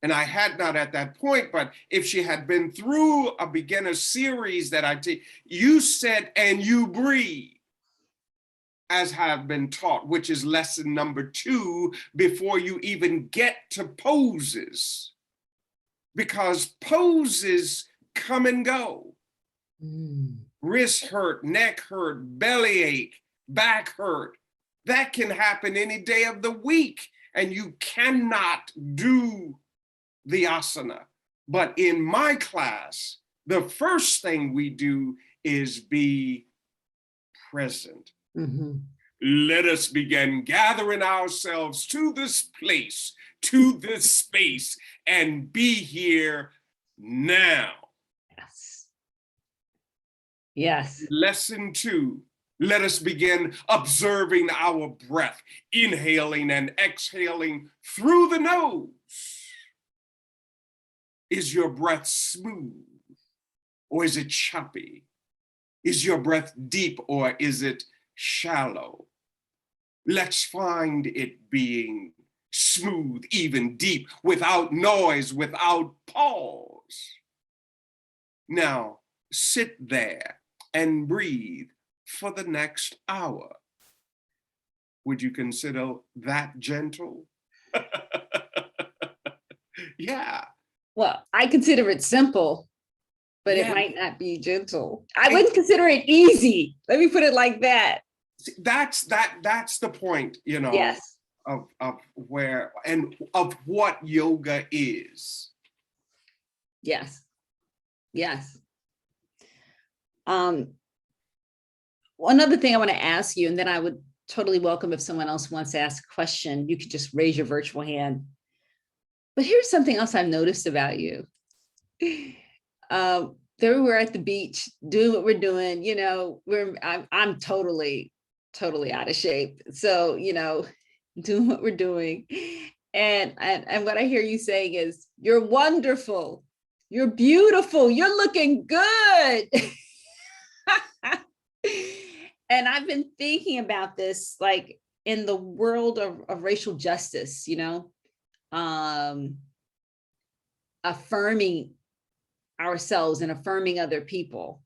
And I had not at that point, but if she had been through a beginner series that I teach, you sit and you breathe, as have been taught, which is lesson number 2 before you even get to poses. Because poses come and go. Wrist hurt, neck hurt, bellyache, back hurt. That can happen any day of the week, and you cannot do the asana. But in my class, the first thing we do is be present. Let us begin gathering ourselves to this place, to this space, and be here now. Yes. Lesson 2, let us begin observing our breath, inhaling and exhaling through the nose. Is your breath smooth, or is it choppy? Is your breath deep, or is it shallow? Let's find it being smooth, even deep, without noise, without pause. Now, sit there and breathe for the next hour. Would you consider that gentle? Yeah. Well, I consider it simple, but Yeah. it might not be gentle. I wouldn't consider it easy. Let me put it like that. That's the point, you know. Yes. Of where and of what yoga is. Yes. Yes. One other thing I want to ask you, and then I would totally welcome if someone else wants to ask a question, you could just raise your virtual hand. But here's something else I've noticed about you. There we're at the beach doing what we're doing, you know, I'm totally out of shape. So, you know, doing what we're doing. And what I hear you saying is, you're wonderful. You're beautiful. You're looking good. And I've been thinking about this, like in the world of racial justice, you know, affirming ourselves and affirming other people.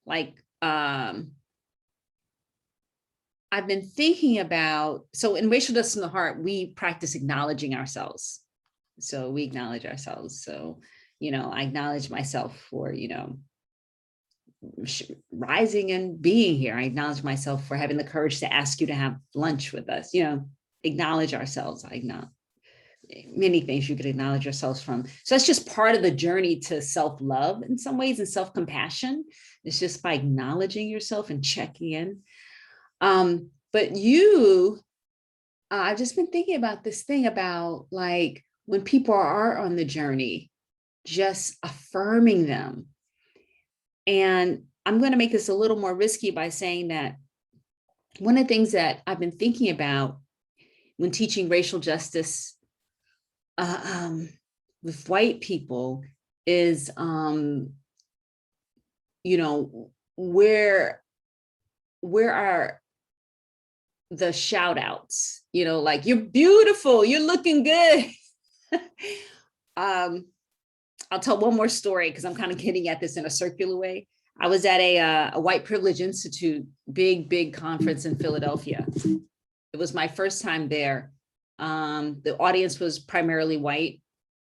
Like, I've been thinking about, so in Racial Justice in the Heart, we practice acknowledging ourselves. So we acknowledge ourselves. So, I acknowledge myself for, rising and being here. I acknowledge myself for having the courage to ask you to have lunch with us, acknowledge ourselves. I acknowledge many things you could acknowledge yourselves from. So that's just part of the journey to self-love in some ways, and self-compassion. It's just by acknowledging yourself and checking in. But I've just been thinking about this thing about, like, when people are on the journey, just affirming them. And I'm going to make this a little more risky by saying that one of the things that I've been thinking about when teaching racial justice with white people is, where are the shout outs, like, you're beautiful, you're looking good. I'll tell one more story because I'm kind of getting at this in a circular way. I was at a White Privilege Institute, big conference in Philadelphia. It was my first time there. The audience was primarily white,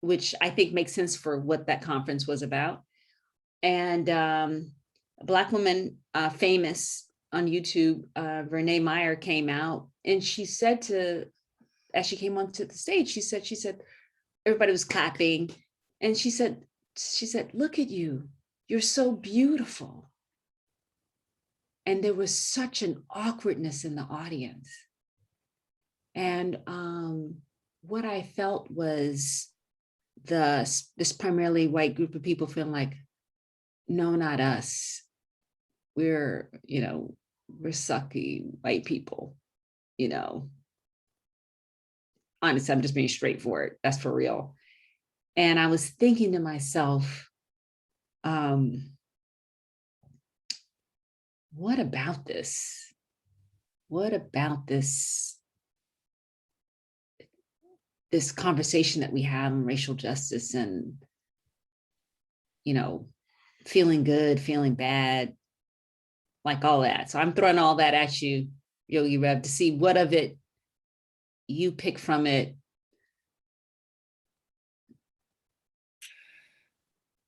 which I think makes sense for what that conference was about. And a Black woman, famous on YouTube, Renee Meyer, came out, and she said as she came onto the stage, she said, everybody was clapping. And she said, look at you, you're so beautiful. And there was such an awkwardness in the audience. And what I felt was this primarily white group of people feeling like, no, not us. We're sucky white people, Honestly, I'm just being straightforward. That's for real. And I was thinking to myself, what about this? What about this conversation that we have in racial justice and, feeling good, feeling bad, like all that. So I'm throwing all that at you, Yogi Rev, to see what of it you pick from it.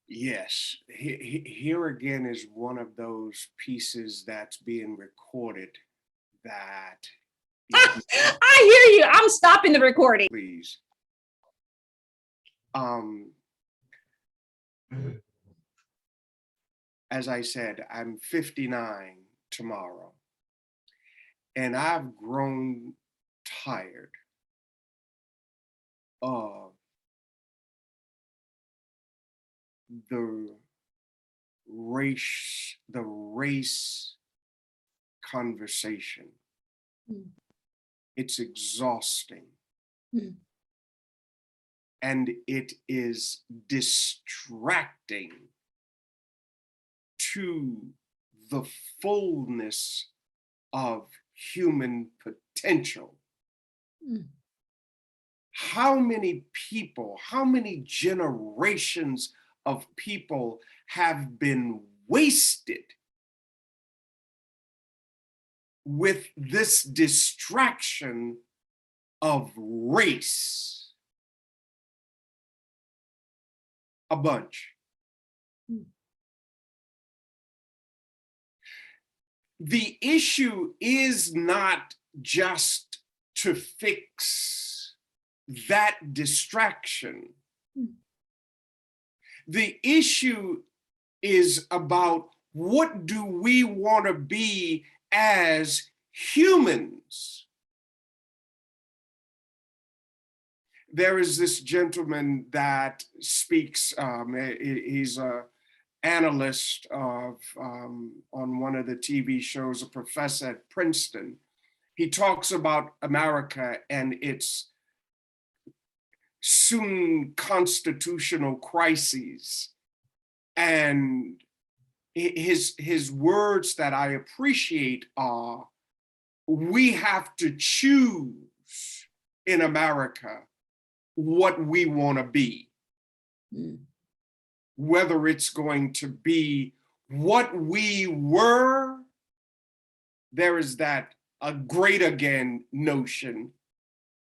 Yes, here again is one of those pieces that's being recorded that. I hear you. I'm stopping the recording. Please. As I said, I'm 59 tomorrow, and I've grown tired of the race conversation. It's exhausting. And it is distracting to the fullness of human potential. How many people, how many generations of people have been wasted with this distraction of race? A bunch. The issue is not just to fix that distraction. The issue is about, what do we want to be as humans? There is this gentleman that speaks, he's a analyst of on one of the TV shows, a professor at Princeton. He talks about America and its soon constitutional crises. And his words that I appreciate are, we have to choose in America what we want to be. Mm. Whether it's going to be what we were, there is that a great again notion,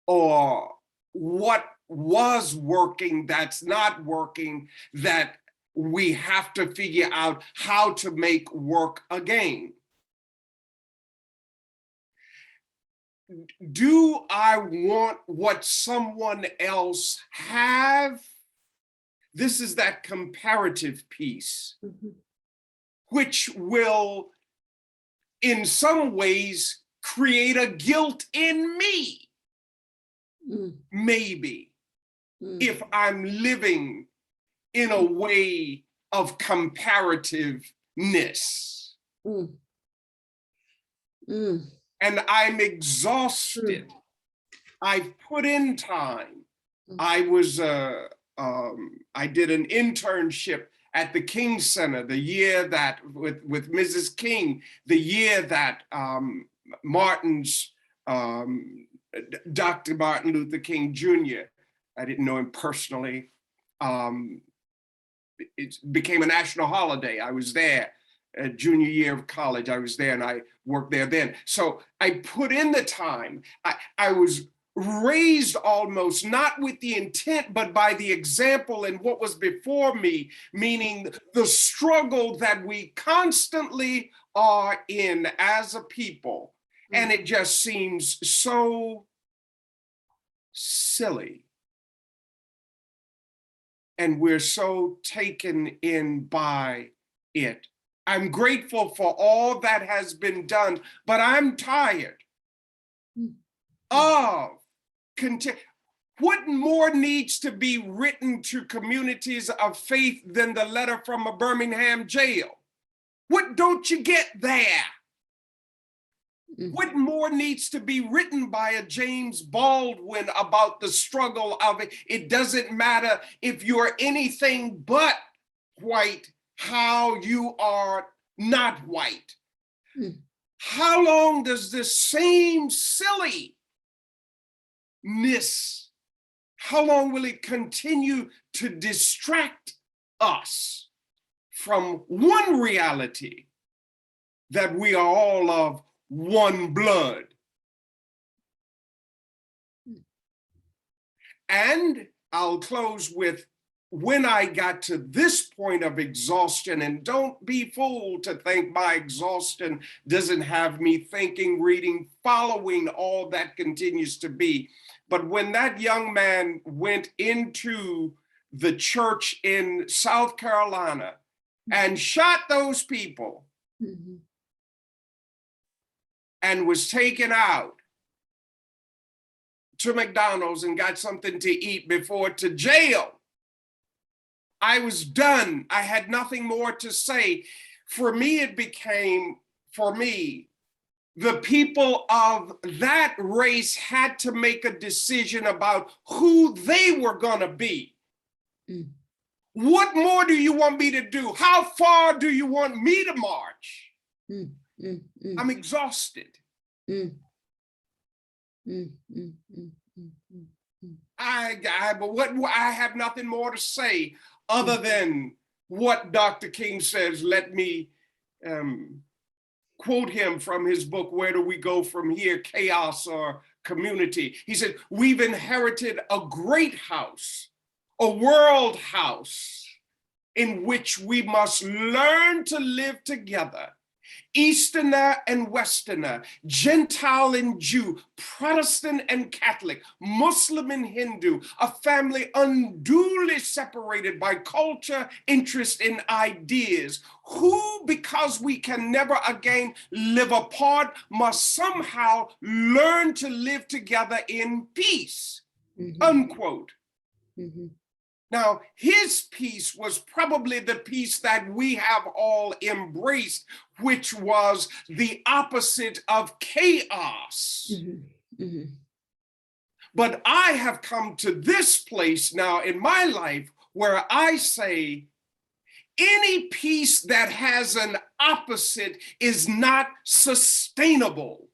or what was working that's not working, that we have to figure out how to make work again. Do I want what someone else have? This is that comparative piece, which will, in some ways, create a guilt in me. Maybe, if I'm living in a way of comparativeness. And I'm exhausted. I've put in time. I did an internship at the King Center the year that, with Mrs. King, the year that Dr. Martin Luther King Jr., I didn't know him personally, it became a national holiday. I was there. Junior year of college, I was there and I worked there then. So I put in the time. I was raised almost not with the intent, but by the example and what was before me, meaning the struggle that we constantly are in as a people. And it just seems so silly. And we're so taken in by it. I'm grateful for all that has been done, but I'm tired of what more needs to be written to communities of faith than the letter from a Birmingham jail? What don't you get there? What more needs to be written by a James Baldwin about the struggle of it? It doesn't matter if you're anything but white, how you are not white. How long does this same silliness, how long will it continue to distract us from one reality, that we are all of one blood? And I'll close with, when I got to this point of exhaustion, and don't be fooled to think my exhaustion doesn't have me thinking, reading, following all that continues to be. But when that young man went into the church in South Carolina and shot those people and was taken out to McDonald's and got something to eat before to jail, I was done. I had nothing more to say. For me, it became, the people of that race had to make a decision about who they were gonna be. What more do you want me to do? How far do you want me to march? I'm exhausted. I have nothing more to say other than what Dr. King says. Let me quote him from his book, Where Do We Go From Here? Chaos or Community. He said, we've inherited a great house, a world house, in which we must learn to live together. Easterner and Westerner, Gentile and Jew, Protestant and Catholic, Muslim and Hindu, a family unduly separated by culture, interest, and ideas, who, because we can never again live apart, must somehow learn to live together in peace, unquote. Now, his peace was probably the peace that we have all embraced, which was the opposite of chaos. But I have come to this place now in my life where I say, any peace that has an opposite is not sustainable.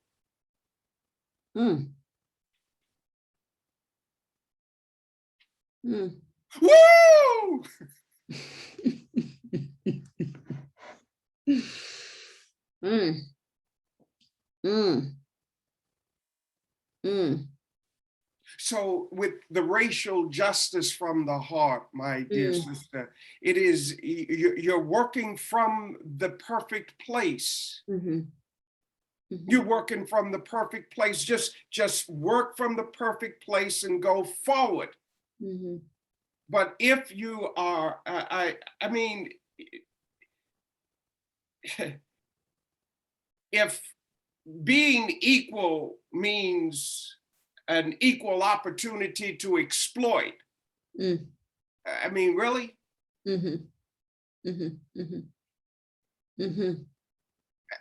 Woo! Mm, mm, mm, So with the racial justice from the heart, my dear mm. sister, it is, you're working from the perfect place. Mhm, You're mhm, working from the perfect place. Just work from the perfect place and go forward. mhm, But if you are, I mean, if being equal means an equal opportunity to exploit, mm, I mean, really? mhm, mhm, mhm, mhm,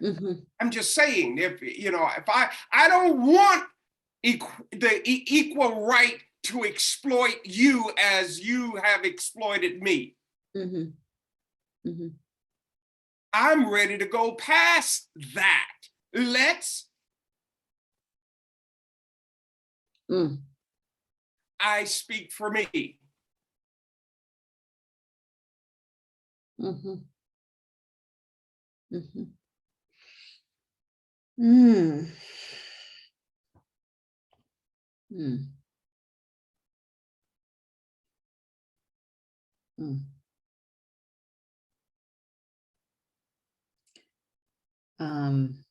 mhm, I'm just saying, if I don't want the equal right to exploit you as you have exploited me. mhm, mhm. I'm ready to go past that. Let's, Mm, I speak for me. mhm, mhm. Mm, mm, mm. Um,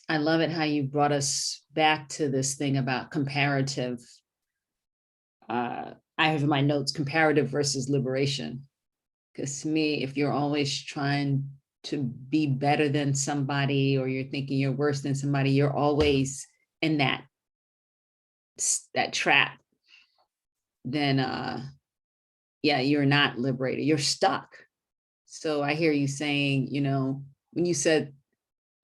I love it how you brought us back to this thing about comparative. I have in my notes comparative versus liberation. Because to me, if you're always trying to be better than somebody or you're thinking you're worse than somebody, you're always in that trap. Then yeah, you're not liberated. You're stuck. So I hear you saying, when you said,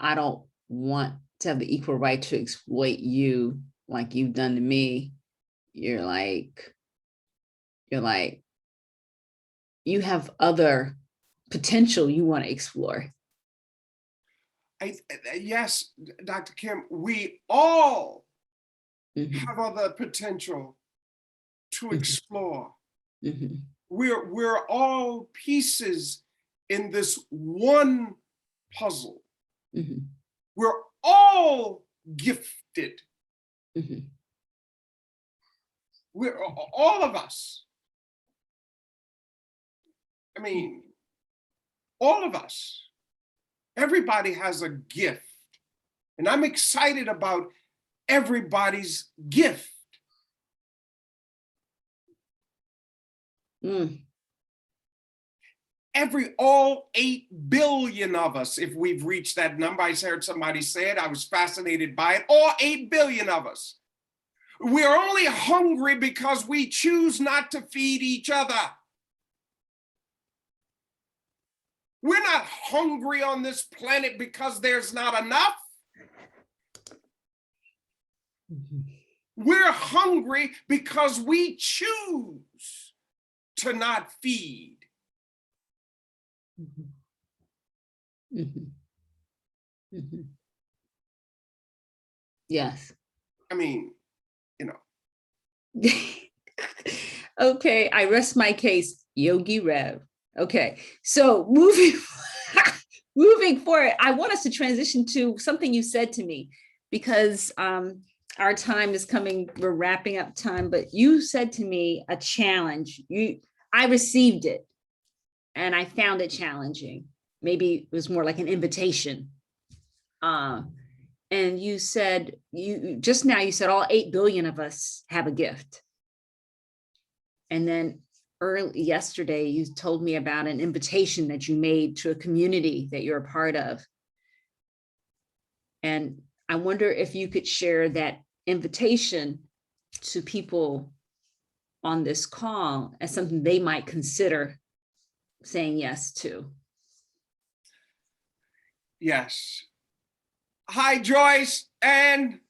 I don't want to have the equal right to exploit you like you've done to me, you're like, you're like, you have other potential you want to explore. Yes, Dr. Kim, we all Mhm, have other potential to mhm, explore. mhm, We're all pieces in this one puzzle. mhm, We're all gifted. mhm, We're all of us. I mean, all of us. Everybody has a gift. And I'm excited about everybody's gift. mm, All 8 billion of us, if we've reached that number. I heard somebody say it, I was fascinated by it. All 8 billion of us. We're only hungry because we choose not to feed each other. We're not hungry on this planet because there's not enough. mhm, We're hungry because we choose to not feed. mhm, mhm, mhm. Yes. I mean, Okay, I rest my case, Yogi Rev. Okay, so moving moving forward, I want us to transition to something you said to me because our time is coming, we're wrapping up time, but you said to me a challenge. I received it and I found it challenging. Maybe it was more like an invitation. And you said, just now you said all 8 billion of us have a gift. And then yesterday, you told me about an invitation that you made to a community that you're a part of. And I wonder if you could share that invitation to people on this call as something they might consider saying yes to. yes. Hi, Joyce Ann.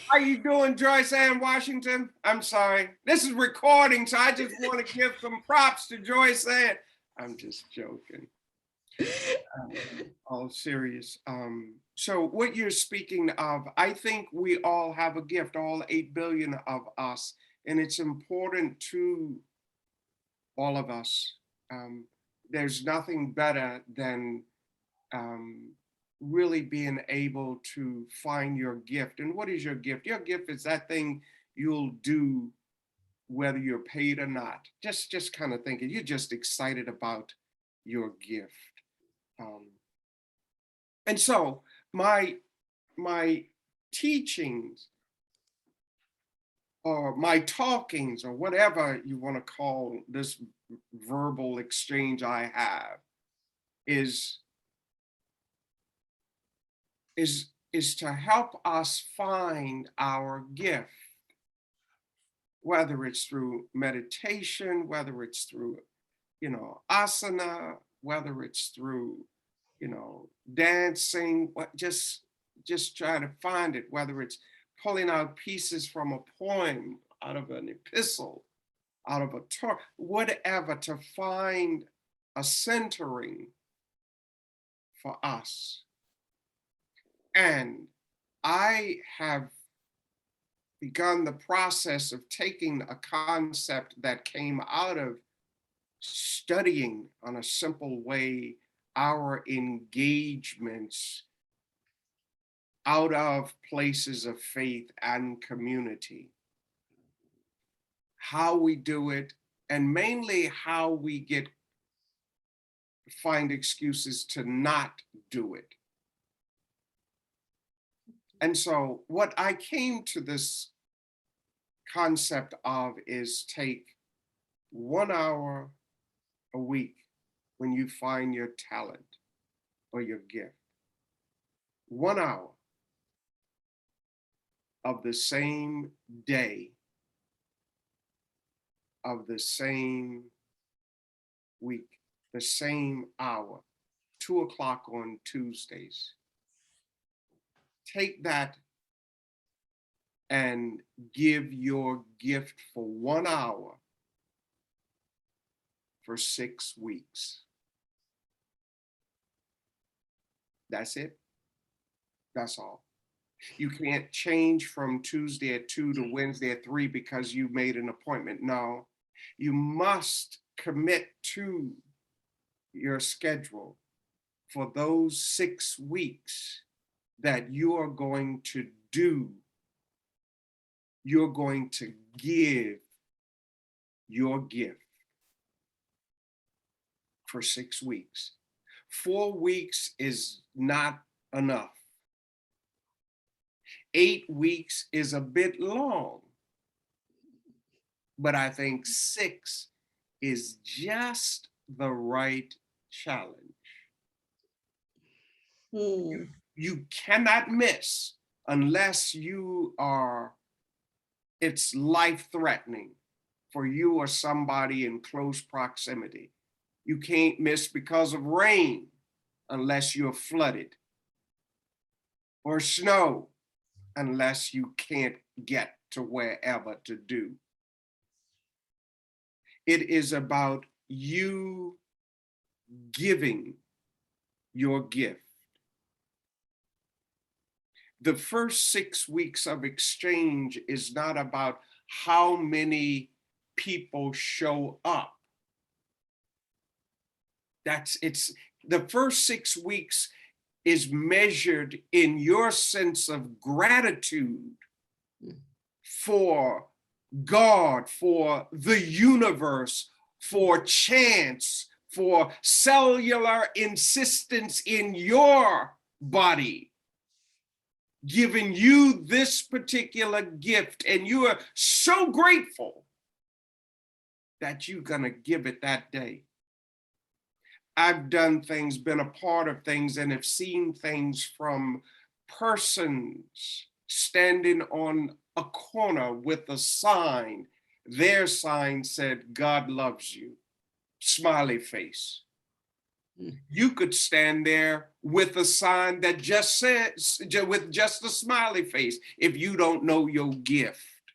How you doing, Joyce Ann Washington? I'm sorry. This is recording, so I just want to give some props to Joyce Ann. I'm just joking. All serious. So what you're speaking of, I think we all have a gift. All 8 billion of us And it's important to all of us. There's nothing better than really being able to find your gift. And what is your gift? Your gift is that thing you'll do whether you're paid or not. Just kind of thinking, you're just excited about your gift. And so my teachings or my talkings or whatever you want to call this verbal exchange I have is to help us find our gift, whether it's through meditation, whether it's through, asana, whether it's through, dancing, just try to find it, whether it's pulling out pieces from a poem, out of an epistle, out of a Torah, whatever, to find a centering for us. And I have begun the process of taking a concept that came out of studying on a simple way our engagements out of places of faith and community, how we do it, and mainly how we find excuses to not do it. And so what I came to this concept of is take 1 hour a week when you find your talent or your gift. 1 hour of the same day, of the same week, the same hour, 2 o'clock on Tuesdays. Take that and give your gift for 1 hour for 6 weeks. That's it. That's all. You can't change from Tuesday at 2 to Wednesday at 3 because you made an appointment. No, you must commit to your schedule for those 6 weeks that you are going to do. You're going to give your gift for 6 weeks. 4 weeks is not enough. 8 weeks is a bit long, but I think 6 is just the right challenge. You cannot miss unless it's life-threatening for you or somebody in close proximity. You can't miss because of rain unless you're flooded, or snow unless you can't get to wherever to do. It is about you giving your gift. The first 6 weeks of exchange is not about how many people show up. The first 6 weeks is measured in your sense of gratitude for God, for the universe, for chance, for cellular insistence in your body, giving you this particular gift, and you are so grateful that you're gonna give it that day. I've done things, been a part of things, and have seen things from persons standing on a corner with a sign. Their sign said, "God loves you," smiley face. You could stand there with a sign that just says, with just a smiley face, if you don't know your gift.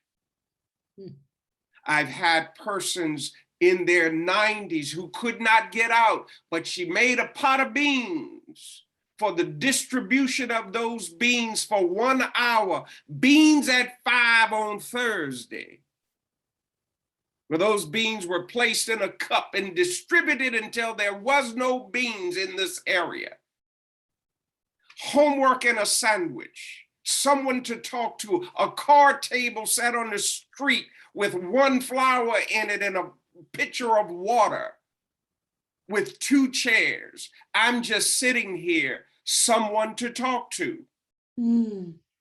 I've had persons in their 90s who could not get out, but she made a pot of beans for the distribution of those beans for 1 hour, beans at 5 on Thursday. where those beans were placed in a cup and distributed until there was no beans in this area. Homework and a sandwich, someone to talk to, a card table set on the street with one flower in it and a pitcher of water with 2 chairs. I'm just sitting here, someone to talk to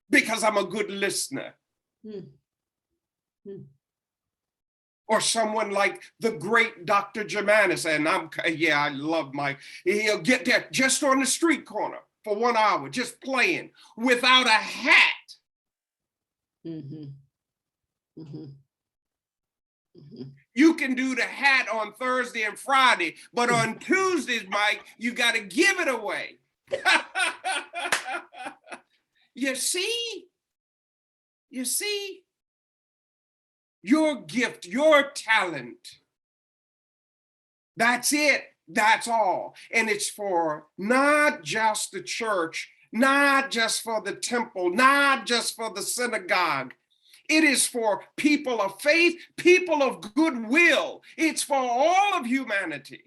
because I'm a good listener. Or someone like the great Dr. Germanis, and I love he'll get there just on the street corner for 1 hour, just playing without a hat. You can do the hat on Thursday and Friday, but on Tuesdays, Mike, you got to give it away. You see, your gift, your talent, that's it, that's all. And it's for not just the church, not just for the temple, not just for the synagogue. It is for people of faith, people of goodwill. It's for all of humanity.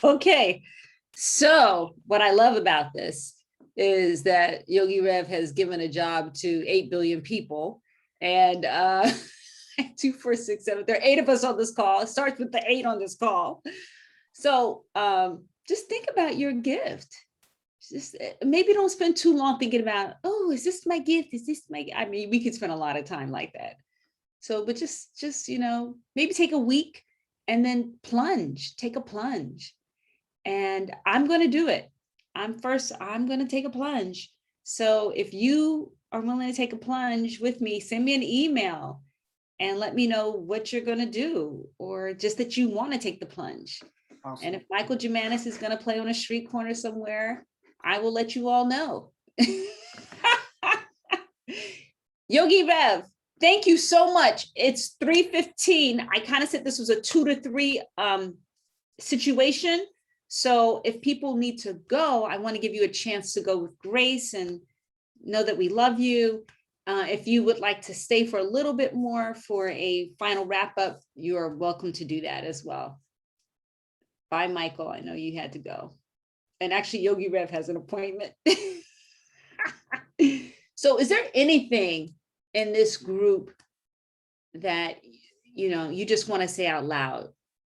Okay, so what I love about this is that Yogi Rev has given a job to 8 billion people, and 2, 4, 6, 7. There are 8 of us on this call. It starts with the 8 on this call. So just think about your gift. Just maybe don't spend too long thinking about, oh, is this my gift? Is this my? I mean, we could spend a lot of time like that. So, but just maybe take a week and then take a plunge. And I'm going to do it. I'm going to take a plunge. So if you are willing to take a plunge with me, send me an email and let me know what you're going to do, or just that you want to take the plunge. Awesome. And if Michael Germanis is going to play on a street corner somewhere, I will let you all know. Yogi Rev, thank you so much. It's 3:15. I kind of said this was a 2 to 3 situation. So if people need to go, I want to give you a chance to go with grace and know that we love you. If you would like to stay for a little bit more for a final wrap up, you are welcome to do that as well. Bye, Michael. I know you had to go. And actually, Yogi Rev has an appointment. So is there anything in this group that, you just want to say out loud?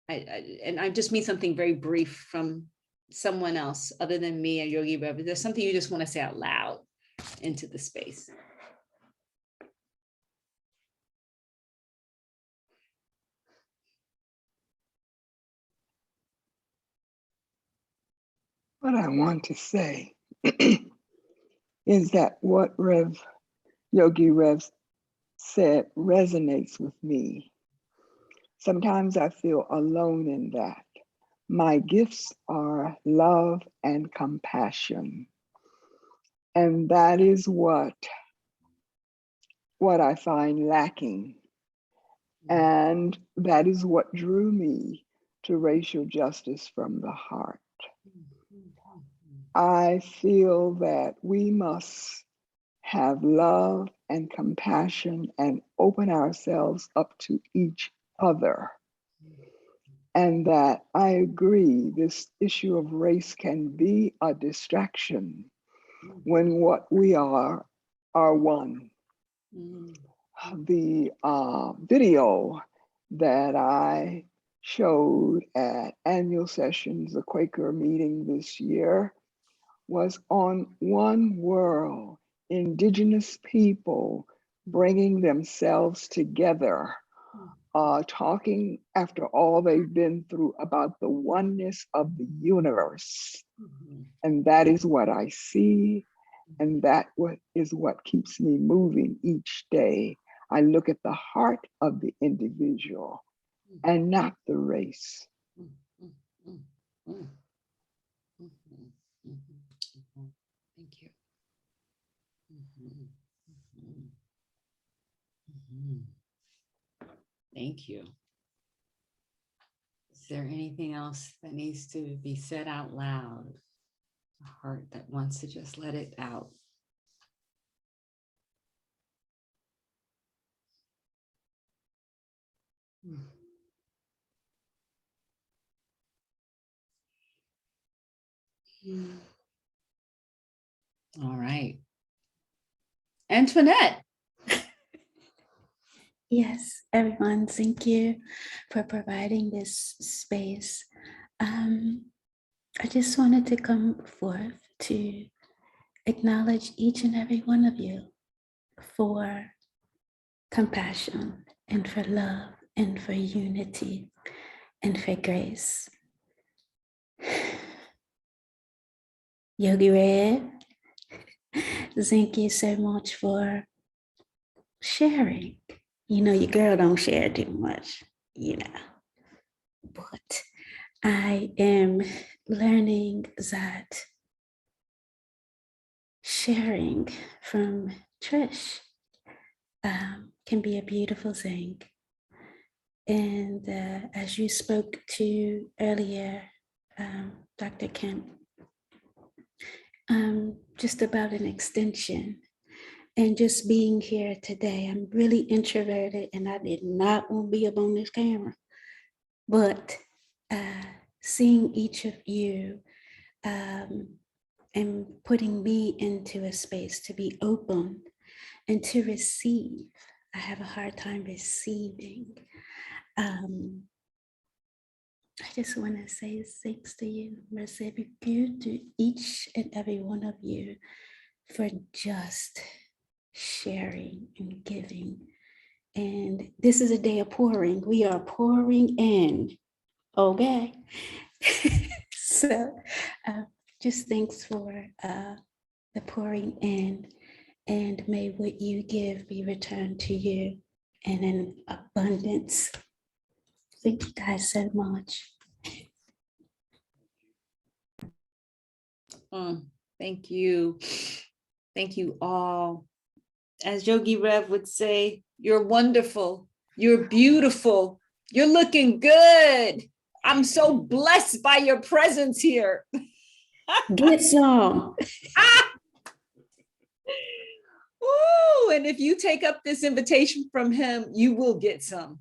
And I just mean something very brief from someone else other than me and Yogi Rev. There's something you just want to say out loud into the space. What I want to say is that what Yogi Rev said resonates with me. Sometimes I feel alone in that. My gifts are love and compassion. And that is what I find lacking. And that is what drew me to racial justice from the heart. I feel that we must have love and compassion and open ourselves up to each other. And that I agree, this issue of race can be a distraction when what we are one. The video that I showed at annual sessions, the Quaker meeting this year, was on one world, indigenous people bringing themselves together, talking after all they've been through about the oneness of the universe. And that is what I see, and that is what keeps me moving each day. I look at the heart of the individual and not the race. Thank you. Thank you. Is there anything else that needs to be said out loud? A heart that wants to just let it out. All right. Antoinette. Yes, everyone, thank you for providing this space. I just wanted to come forth to acknowledge each and every one of you for compassion and for love and for unity and for grace. Yogi Red, thank you so much for sharing. You know, your girl don't share too much, you know, but I am learning that sharing from Trish can be a beautiful thing. And as you spoke to earlier, Dr. Kemp, just about an extension and just being here today. I'm really introverted and I did not want to be up on this camera, but seeing each of you and putting me into a space to be open and to receive. I have a hard time receiving. I just want to say thanks to you, merci beaucoup to each and every one of you for just sharing and giving. And this is a day of pouring. We are pouring in, okay? So just thanks for the pouring in, and may what you give be returned to you in an abundance. Thank you guys so much. Thank you. Thank you all. As Yogi Rev would say, you're wonderful. You're beautiful. You're looking good. I'm so blessed by your presence here. Get some. Ooh, and if you take up this invitation from him, you will get some.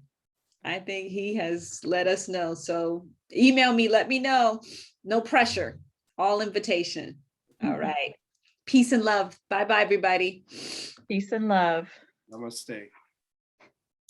I think he has let us know. So email me, let me know. No pressure, all invitation. All right. Peace and love. Bye-bye, everybody. Peace and love. Namaste.